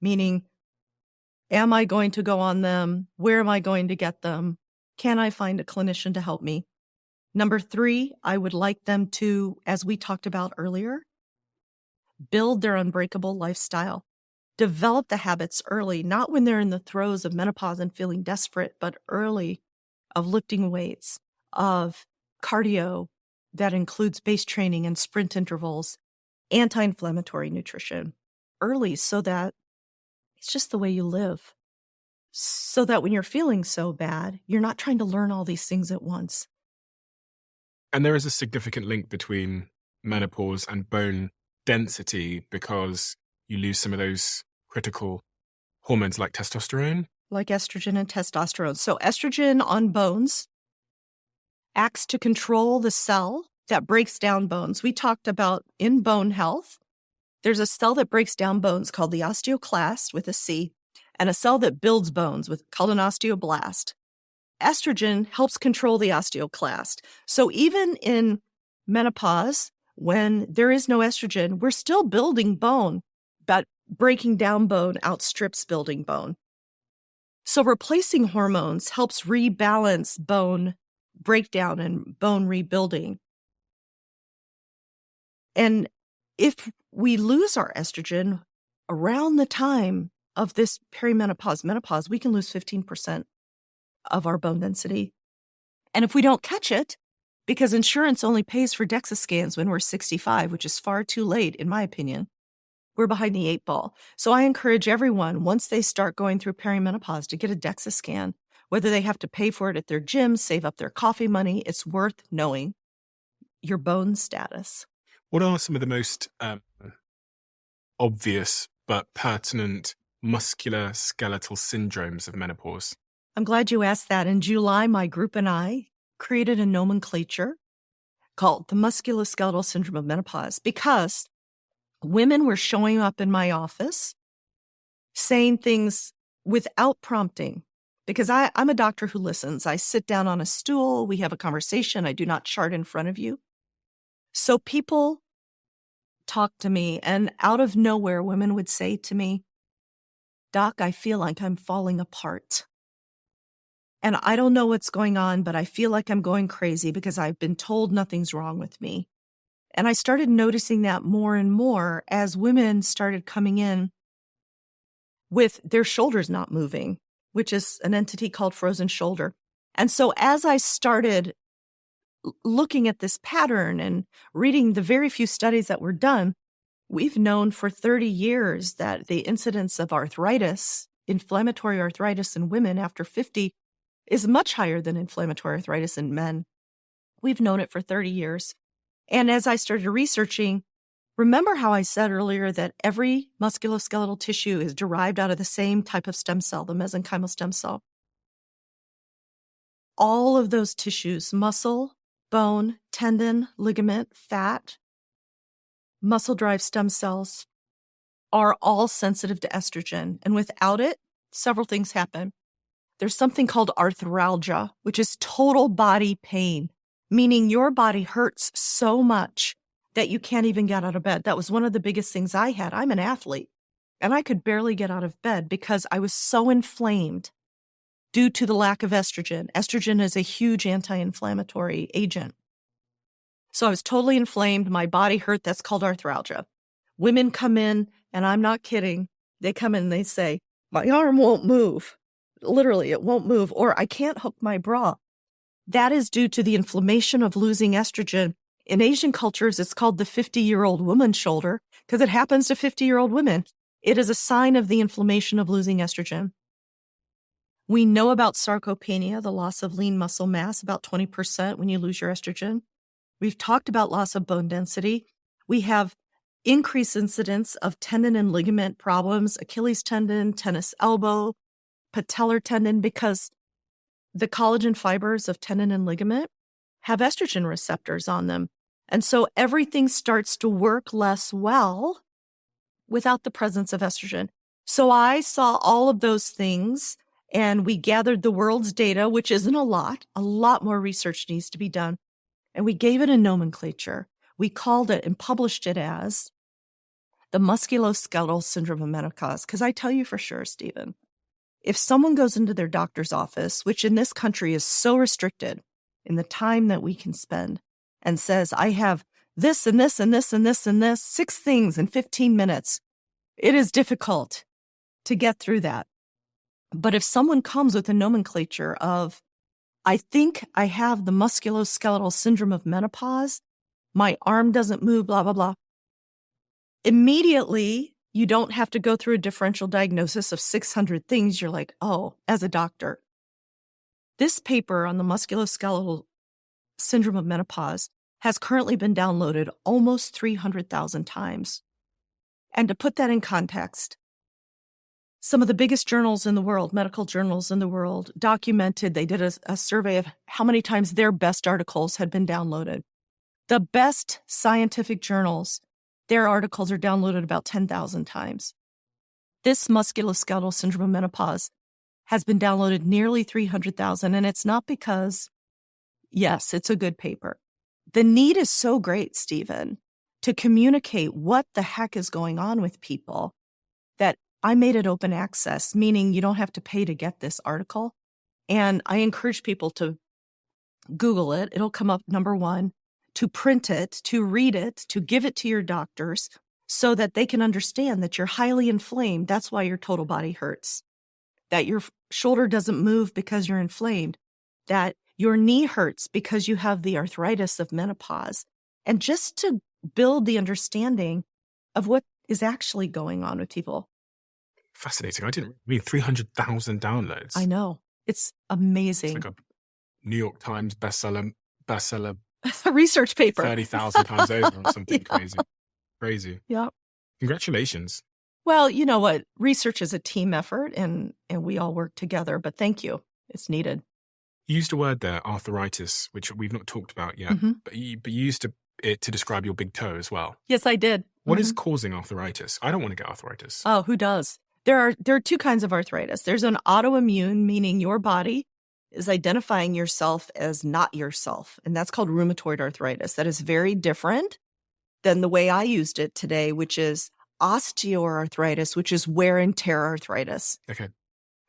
meaning, am I going to go on them? Where am I going to get them? Can I find a clinician to help me? Number 3, I would like them to, as we talked about earlier, build their unbreakable lifestyle. Develop the habits early, not when they're in the throes of menopause and feeling desperate, but early, of lifting weights, of cardio that includes base training and sprint intervals, anti-inflammatory nutrition early, so that it's just the way you live. So that when you're feeling so bad, you're not trying to learn all these things at once. And there is a significant link between menopause and bone density because you lose some of those critical hormones like testosterone. Like estrogen and testosterone. So estrogen on bones acts to control the cell that breaks down bones. We talked about in bone health, there's a cell that breaks down bones called the osteoclast with a C, and a cell that builds bones called an osteoblast. Estrogen helps control the osteoclast. So even in menopause, when there is no estrogen, we're still building bone, but breaking down bone outstrips building bone. So replacing hormones helps rebalance bone breakdown and bone rebuilding. And if we lose our estrogen around the time of this perimenopause, menopause, we can lose 15% of our bone density. And if we don't catch it, because insurance only pays for DEXA scans when we're 65, which is far too late, in my opinion, we're behind the 8 ball. So I encourage everyone, once they start going through perimenopause, to get a DEXA scan. Whether they have to pay for it at their gym, save up their coffee money, it's worth knowing your bone status. What are some of the most obvious but pertinent musculoskeletal syndromes of menopause? I'm glad you asked that. In July, my group and I created a nomenclature called the Musculoskeletal Syndrome of Menopause, because women were showing up in my office saying things without prompting. Because I'm a doctor who listens. I sit down on a stool, we have a conversation, I do not chart in front of you. So people talk to me, and out of nowhere, women would say to me, "Doc, I feel like I'm falling apart. And I don't know what's going on, but I feel like I'm going crazy because I've been told nothing's wrong with me." And I started noticing that more and more as women started coming in with their shoulders not moving, which is an entity called frozen shoulder. And so as I started looking at this pattern and reading the very few studies that were done, we've known for 30 years that the incidence of arthritis, inflammatory arthritis in women after 50, is much higher than inflammatory arthritis in men. We've known it for 30 years. And as I started researching, remember how I said earlier that every musculoskeletal tissue is derived out of the same type of stem cell, the mesenchymal stem cell? All of those tissues, muscle, bone, tendon, ligament, fat, muscle-derived stem cells, are all sensitive to estrogen. And without it, several things happen. There's something called arthralgia, which is total body pain, meaning your body hurts so much that you can't even get out of bed. That was one of the biggest things I had. I'm an athlete, and I could barely get out of bed because I was so inflamed due to the lack of estrogen. Estrogen is a huge anti-inflammatory agent. So I was totally inflamed. My body hurt. That's called arthralgia. Women come in, and I'm not kidding. They come in and they say, "My arm won't move." Literally, it won't move, or "I can't hook my bra." That is due to the inflammation of losing estrogen. In Asian cultures, it's called the 50-year-old woman's shoulder because it happens to 50-year-old women. It is a sign of the inflammation of losing estrogen. We know about sarcopenia, the loss of lean muscle mass, about 20% when you lose your estrogen. We've talked about loss of bone density. We have increased incidence of tendon and ligament problems, Achilles tendon, tennis elbow, patellar tendon, because the collagen fibers of tendon and ligament have estrogen receptors on them. And so everything starts to work less well without the presence of estrogen. So I saw all of those things, and we gathered the world's data, which isn't a lot more research needs to be done. And we gave it a nomenclature. We called it and published it as the Musculoskeletal Syndrome of Menopause. Because I tell you for sure, Steven, if someone goes into their doctor's office, which in this country is so restricted in the time that we can spend, and says, "I have this and this and this and this and this, 6 things in 15 minutes, it is difficult to get through that. But if someone comes with a nomenclature of, "I think I have the musculoskeletal syndrome of menopause, my arm doesn't move, blah, blah, blah," immediately, you don't have to go through a differential diagnosis of 600 things. You're like, "Oh, as a doctor." This paper on the musculoskeletal syndrome of menopause has currently been downloaded almost 300,000 times. And to put that in context, some of the biggest journals in the world, medical journals in the world, documented, they did a survey of how many times their best articles had been downloaded. The best scientific journals, their articles are downloaded about 10,000 times. This musculoskeletal syndrome of menopause has been downloaded nearly 300,000, and it's not because, yes, it's a good paper. The need is so great, Steven, to communicate what the heck is going on with people, that I made it open access, meaning you don't have to pay to get this article. And I encourage people to Google it. It'll come up number 1, to print it, to read it, to give it to your doctors so that they can understand that you're highly inflamed. That's why your total body hurts. That you're shoulder doesn't move because you're inflamed, that your knee hurts because you have the arthritis of menopause. And just to build the understanding of what is actually going on with people. Fascinating. I didn't read 300,000 downloads. I know. It's It's amazing. like a New York Times bestseller, A research paper. 30,000 times over or something Yeah. crazy. Yeah. Congratulations. Well, you know what? Research is a team effort and we all work together, but thank you. It's needed. You used a word there, arthritis, which we've not talked about yet, Mhm. but you used it to describe your big toe as well. Yes, I did. What is causing arthritis? I don't want to get arthritis. Oh, who does? There are two kinds of arthritis. There's an autoimmune, meaning your body is identifying yourself as not yourself, and that's called rheumatoid arthritis. That is very different than the way I used it today, which is osteoarthritis, which is wear and tear arthritis. Okay.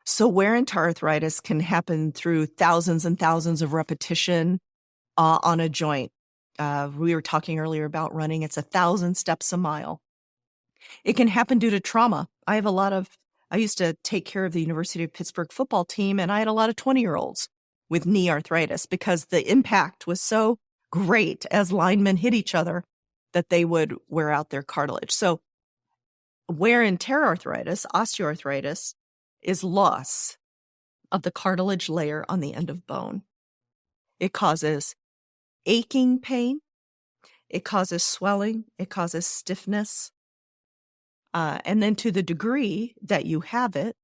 So wear and tear arthritis can happen through thousands and thousands of repetition on a joint. We were talking earlier about running. It's 1,000 steps a mile. It can happen due to trauma. I used to take care of the University of Pittsburgh football team, and I had a lot of 20-year-olds with knee arthritis because the impact was so great as linemen hit each other that they would wear out their cartilage. So wear and tear arthritis, osteoarthritis, is loss of the cartilage layer on the end of bone. It causes aching pain. It causes swelling. It causes stiffness. And then to the degree that you have it,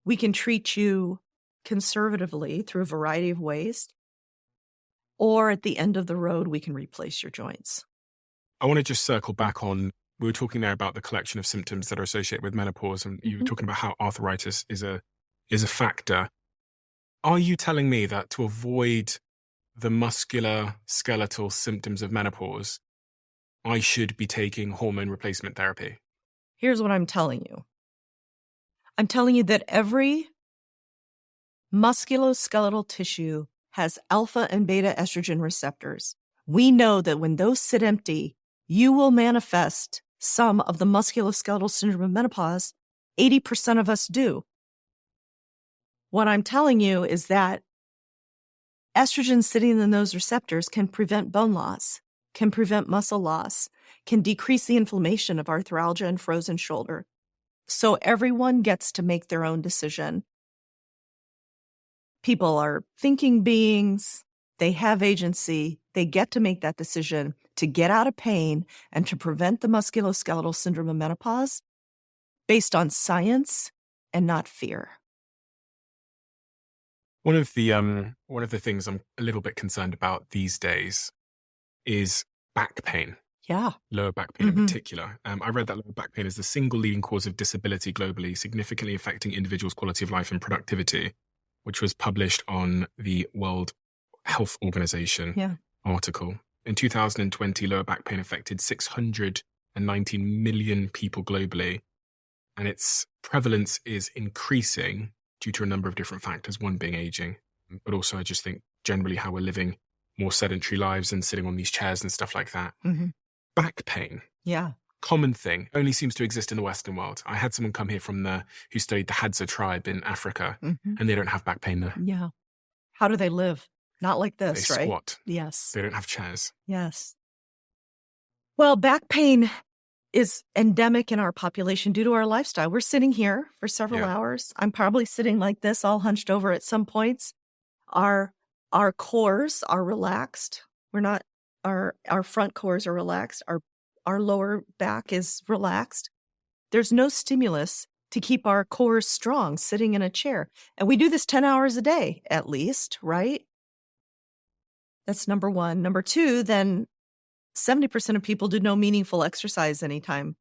we can treat you conservatively through a variety of ways. Or at the end of the road, we can replace your joints. I want to just circle back on, we were talking there about the collection of symptoms that are associated with menopause, and you were talking about how arthritis is a factor. Are you telling me that to avoid the musculoskeletal symptoms of menopause, I should be taking hormone replacement therapy? Here's what I'm telling you. I'm telling you that every musculoskeletal tissue has alpha and beta estrogen receptors. We know that when those sit empty, you will manifest some of the musculoskeletal syndrome of menopause. 80% of us do. What I'm telling you is that estrogen sitting in those receptors can prevent bone loss, can prevent muscle loss, can decrease the inflammation of arthralgia and frozen shoulder. So everyone gets to make their own decision. People are thinking beings. They have agency. They get to make that decision to get out of pain and to prevent the musculoskeletal syndrome of menopause based on science and not fear. One of the things I'm a little bit concerned about these days is back pain. Yeah. Lower back pain in particular. I read that lower back pain is the single leading cause of disability globally, significantly affecting individuals' quality of life and productivity, which was published on the World Health Organization article. In 2020, lower back pain affected 619 million people globally, and its prevalence is increasing due to a number of different factors, one being aging, but also I just think generally how we're living more sedentary lives and sitting on these chairs and stuff like that. Back pain. Yeah. Common thing, only seems to exist in the Western world. I had someone come here from who studied the Hadza tribe in Africa, and they don't have back pain there. Yeah. How do they live? Not like this, They right? squat. Yes. They don't have chairs. Yes. Well, back pain is endemic in our population due to our lifestyle. We're sitting here for several hours. I'm probably sitting like this, all hunched over at some points. Our cores are relaxed. We're not, our front cores are relaxed. Our lower back is relaxed. There's no stimulus to keep our cores strong sitting in a chair. And we do this 10 hours a day, at least, right? That's number one. Number two, then 70% of people do no meaningful exercise any time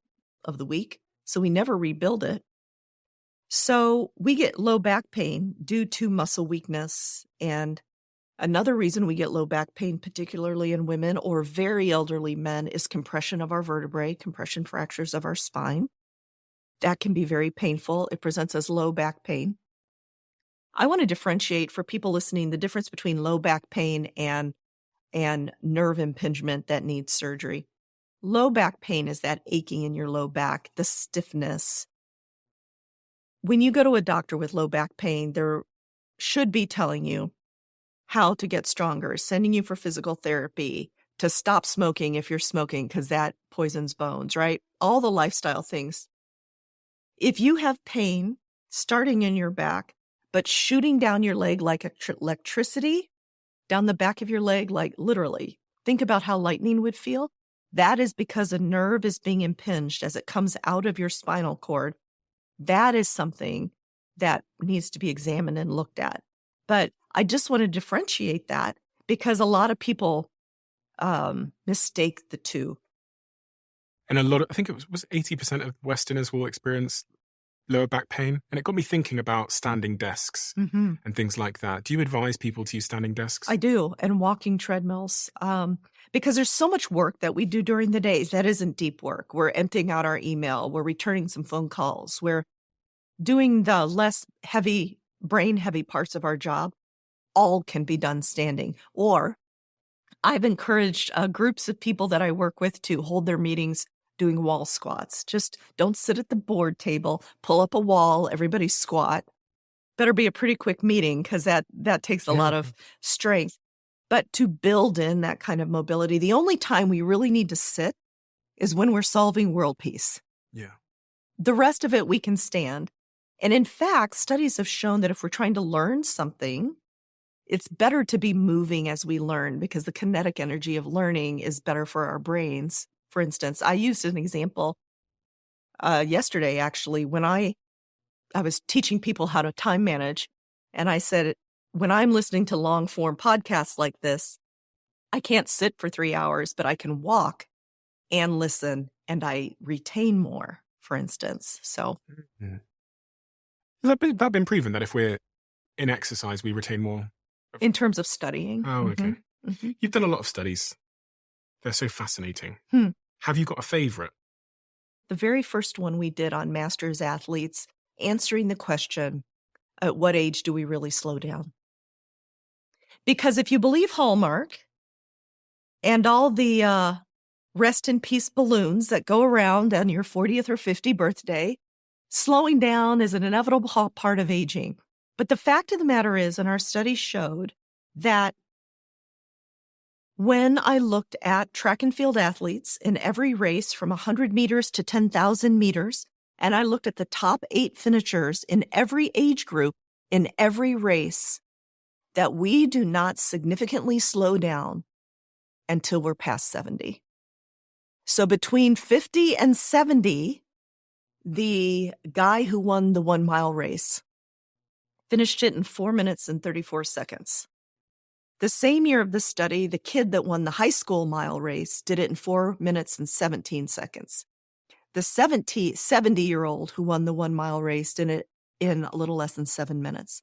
of the week. So we never rebuild it. So we get low back pain due to muscle weakness. And another reason we get low back pain, particularly in women or very elderly men, is compression of our vertebrae, compression fractures of our spine. That can be very painful. It presents as low back pain. I want to differentiate for people listening the difference between low back pain and nerve impingement that needs surgery. Low back pain is that aching in your low back, the stiffness, when you go to a doctor with low back pain, they're should be telling you how to get stronger, sending you for physical therapy, to stop smoking if you're smoking because that poisons bones, right? All the lifestyle things. If you have pain starting in your back, but shooting down your leg like electricity, down the back of your leg, like literally, think about how lightning would feel. That is because a nerve is being impinged as it comes out of your spinal cord. That is something that needs to be examined and looked at. But I just want to differentiate that because a lot of people mistake the two. And I think it was 80% of Westerners will experience lower back pain. And it got me thinking about standing desks and things like that. Do you advise people to use standing desks? I do, and walking treadmills, because there's so much work that we do during the day that isn't deep work. We're emptying out our email. We're returning some phone calls. We're doing the less heavy, brain-heavy parts of our job. All can be done standing. Or I've encouraged groups of people that I work with to hold their meetings doing wall squats. Just don't sit at the board table, pull up a wall, everybody squat. Better be a pretty quick meeting because that takes a lot of strength. But to build in that kind of mobility, the only time we really need to sit is when we're solving world peace. Yeah. The rest of it we can stand. And in fact, studies have shown that if we're trying to learn something, it's better to be moving as we learn because the kinetic energy of learning is better for our brains. For instance, I used an example yesterday, actually, when I was teaching people how to time manage. And I said, when I'm listening to long form podcasts like this, I can't sit for 3 hours, but I can walk and listen and I retain more, for instance. So Has that been proven that if we're in exercise, we retain more? In terms of studying. Oh, okay. You've done a lot of studies. They're so fascinating. Have you got a favorite? The very first one we did on masters athletes, answering the question, at what age do we really slow down? Because if you believe Hallmark and all the rest in peace balloons that go around on your 40th or 50th birthday, slowing down is an inevitable part of aging. But the fact of the matter is, and our study showed that when I looked at track and field athletes in every race from 100 meters to 10,000 meters, and I looked at the top 8 finishers in every age group in every race, that we do not significantly slow down until we're past 70. So between 50 and 70, the guy who won the 1 mile race finished it in 4 minutes and 34 seconds. The same year of the study, the kid that won the high school mile race did it in 4 minutes and 17 seconds. The 70-year-old who won the 1 mile race did it in a little less than 7 minutes.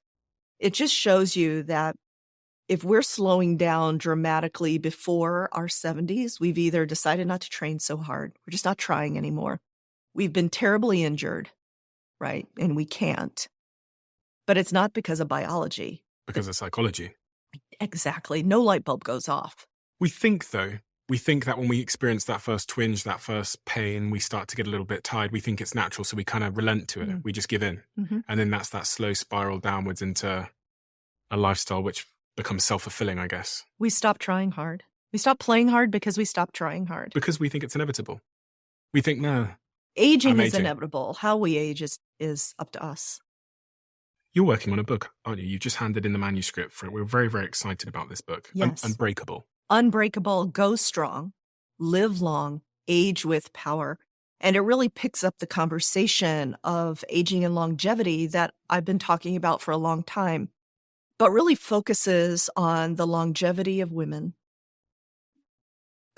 It just shows you that if we're slowing down dramatically before our 70s, we've either decided not to train so hard. We're just not trying anymore. We've been terribly injured, right? And we can't. But it's not because of biology. Because of psychology. Exactly. No light bulb goes off. We think, though, that when we experience that first twinge, that first pain, we start to get a little bit tired. We think it's natural, so we kind of relent to it. We just give in. And then that's that slow spiral downwards into a lifestyle which becomes self-fulfilling, I guess. We stop trying hard. We stop playing hard because we stop trying hard. Because we think it's inevitable. We think, no. Aging is inevitable. How we age is up to us. You're working on a book, aren't you? You just handed in the manuscript for it. We're very, very excited about this book. Yes. Unbreakable. Unbreakable, go strong, live long, age with power. And it really picks up the conversation of aging and longevity that I've been talking about for a long time, but really focuses on the longevity of women.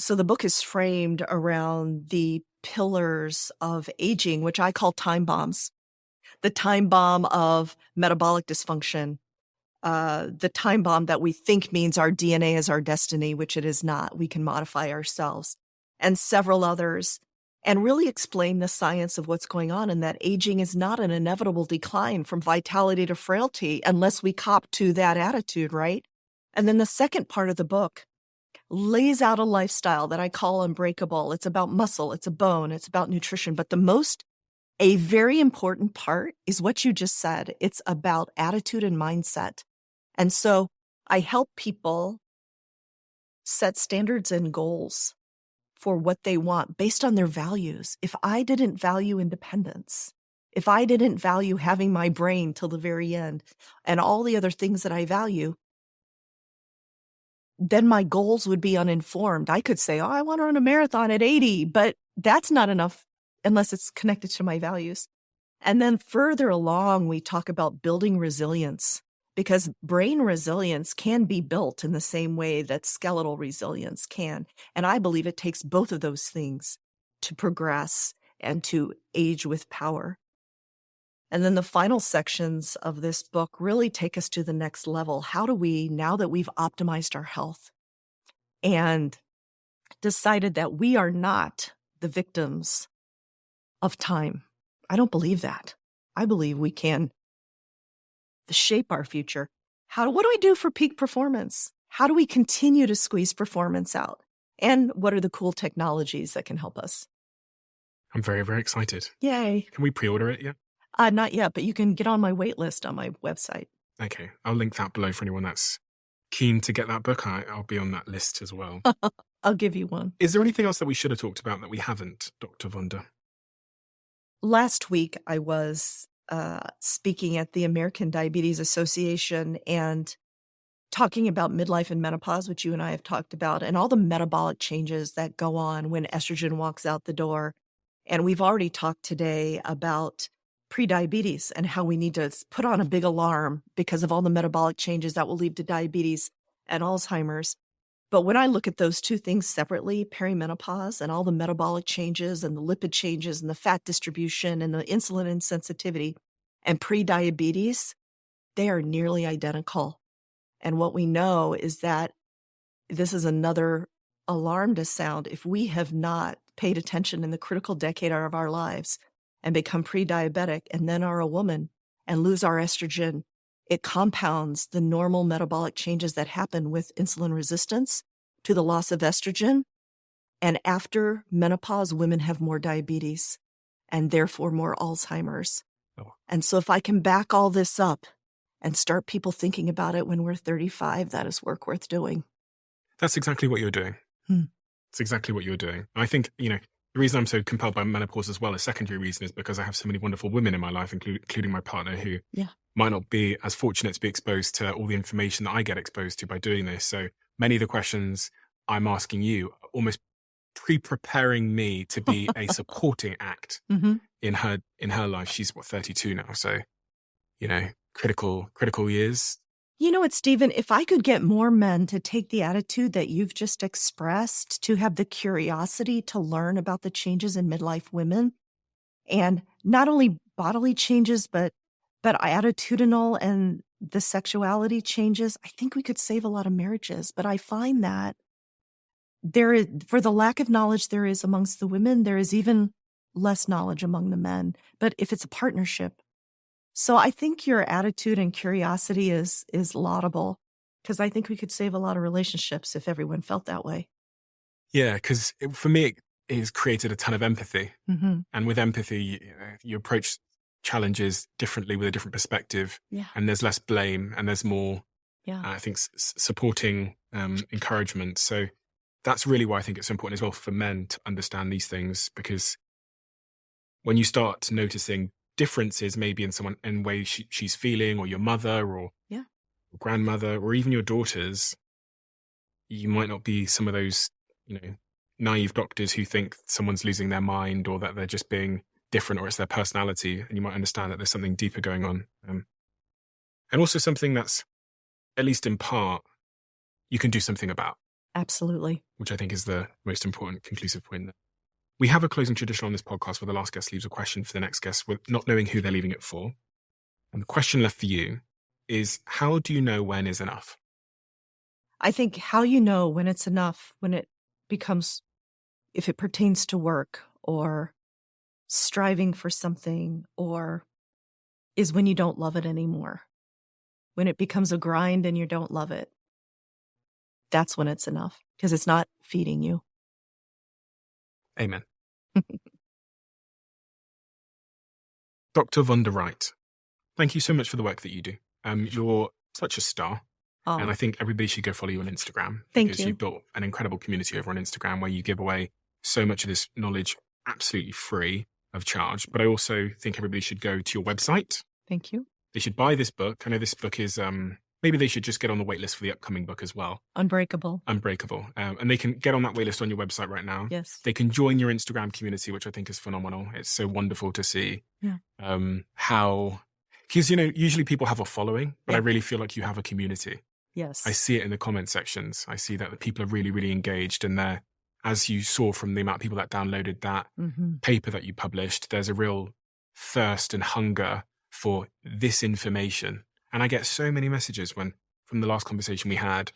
So the book is framed around the pillars of aging, which I call time bombs. The time bomb of metabolic dysfunction, the time bomb that we think means our DNA is our destiny, which it is not. We can modify ourselves, and several others, and really explain the science of what's going on and that aging is not an inevitable decline from vitality to frailty unless we cop to that attitude, right? And then the second part of the book lays out a lifestyle that I call Unbreakable. It's about muscle, it's a bone, it's about nutrition, but the most A very important part is what you just said. It's about attitude and mindset. And so I help people set standards and goals for what they want based on their values. If I didn't value independence, if I didn't value having my brain till the very end and all the other things that I value, then my goals would be uninformed. I could say, oh, I want to run a marathon at 80, but that's not enough unless it's connected to my values. And then further along, we talk about building resilience, because brain resilience can be built in the same way that skeletal resilience can. And I believe it takes both of those things to progress and to age with power. And then the final sections of this book really take us to the next level. How do we, now that we've optimized our health and decided that we are not the victims of time? I don't believe that. I believe we can shape our future. What do we do for peak performance? How do we continue to squeeze performance out? And what are the cool technologies that can help us? I'm very, very excited. Yay. Can we pre-order it yet? Not yet, but you can get on my wait list on my website. Okay, I'll link that below for anyone that's keen to get that book. I'll be on that list as well. I'll give you one. Is there anything else that we should have talked about that we haven't, Dr. Vonda? Last week, I was speaking at the American Diabetes Association and talking about midlife and menopause, which you and I have talked about, and all the metabolic changes that go on when estrogen walks out the door. And we've already talked today about prediabetes and how we need to put on a big alarm because of all the metabolic changes that will lead to diabetes and Alzheimer's. But when I look at those two things separately, perimenopause and all the metabolic changes and the lipid changes and the fat distribution and the insulin insensitivity and prediabetes, they are nearly identical. And what we know is that this is another alarm to sound. If we have not paid attention in the critical decade of our lives and become pre-diabetic and then are a woman and lose our estrogen, it compounds the normal metabolic changes that happen with insulin resistance to the loss of estrogen. And after menopause, women have more diabetes and therefore more Alzheimer's. Oh. And so if I can back all this up and start people thinking about it when we're 35, that is work worth doing. That's exactly what you're doing. It's exactly what you're doing. I think, the reason I'm so compelled by menopause as well, a secondary reason, is because I have so many wonderful women in my life, including my partner, who might not be as fortunate to be exposed to all the information that I get exposed to by doing this. So many of the questions I'm asking you are almost pre-preparing me to be a supporting act in her life. She's 32 now. So, critical years. You know what, Steven, if I could get more men to take the attitude that you've just expressed, to have the curiosity to learn about the changes in midlife women, and not only bodily changes, but attitudinal and the sexuality changes, I think we could save a lot of marriages. But I find that there is, for the lack of knowledge there is amongst the women, there is even less knowledge among the men. But if it's a partnership, so I think your attitude and curiosity is laudable, because I think we could save a lot of relationships if everyone felt that way. Yeah, because for me, it has created a ton of empathy. And with empathy, you approach challenges differently with a different perspective. Yeah. And there's less blame and there's more, Yeah. I think, supporting encouragement. So that's really why I think it's so important as well for men to understand these things, because when you start noticing differences maybe in someone in ways she's feeling, or your mother or grandmother or even your daughters, you might not be some of those naive doctors who think someone's losing their mind or that they're just being different or it's their personality, and you might understand that there's something deeper going on, and also something that's, at least in part, you can do something about. Absolutely. Which I think is the most important conclusive point. We have a closing tradition on this podcast where the last guest leaves a question for the next guest with not knowing who they're leaving it for. And the question left for you is, how do you know when is enough? I think how you know when it's enough, when it becomes, if it pertains to work or striving for something, or is when you don't love it anymore. When it becomes a grind and you don't love it, that's when it's enough, because it's not feeding you. Amen. Dr. Vonda Wright, thank you so much for the work that you do. You're such a star. Oh, And I think everybody should go follow you on Instagram. Thank because you. You've built an incredible community over on Instagram where you give away so much of this knowledge absolutely free of charge. But I also think everybody should go to your website. thank you. They should buy this book. I know this book is, maybe they should just get on the wait list for the upcoming book as well. Unbreakable. Unbreakable. And they can get on that wait list on your website right now. Yes. They can join your Instagram community, which I think is phenomenal. It's so wonderful to see how, because, usually people have a following, but I really feel like you have a community. Yes. I see it in the comment sections. I see that the people are really, really engaged. And they're, as you saw from the amount of people that downloaded that paper that you published, there's a real thirst and hunger for this information. And I get so many messages from the last conversation we had,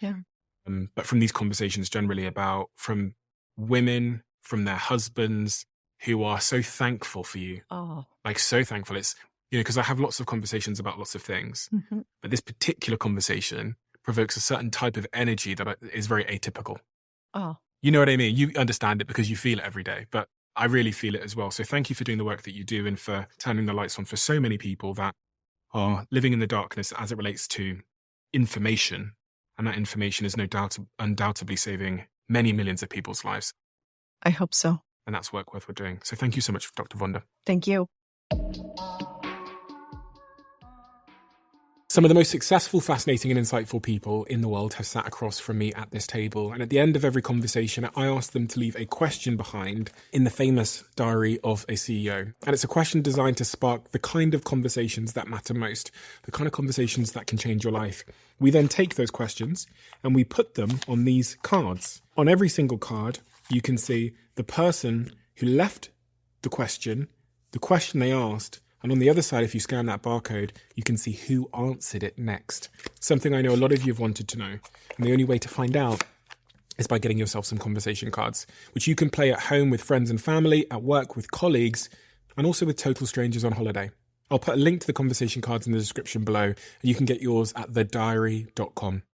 but from these conversations generally from women, from their husbands who are so thankful for you. Oh. Like so thankful. It's, because I have lots of conversations about lots of things, but this particular conversation provokes a certain type of energy that is very atypical. Oh. You know what I mean? You understand it because you feel it every day, but I really feel it as well. So thank you for doing the work that you do and for turning the lights on for so many people that are living in the darkness as it relates to information. And that information is undoubtedly saving many millions of people's lives. I hope so. And that's work worth doing. So thank you so much, Dr. Vonda. Thank you. Some of the most successful, fascinating and insightful people in the world have sat across from me at this table. And at the end of every conversation, I ask them to leave a question behind in the famous diary of a CEO. And it's a question designed to spark the kind of conversations that matter most, the kind of conversations that can change your life. We then take those questions and we put them on these cards. On every single card, you can see the person who left the question they asked, and on the other side, if you scan that barcode, you can see who answered it next. Something I know a lot of you have wanted to know. And the only way to find out is by getting yourself some conversation cards, which you can play at home with friends and family, at work with colleagues, and also with total strangers on holiday. I'll put a link to the conversation cards in the description below, and you can get yours at thediary.com.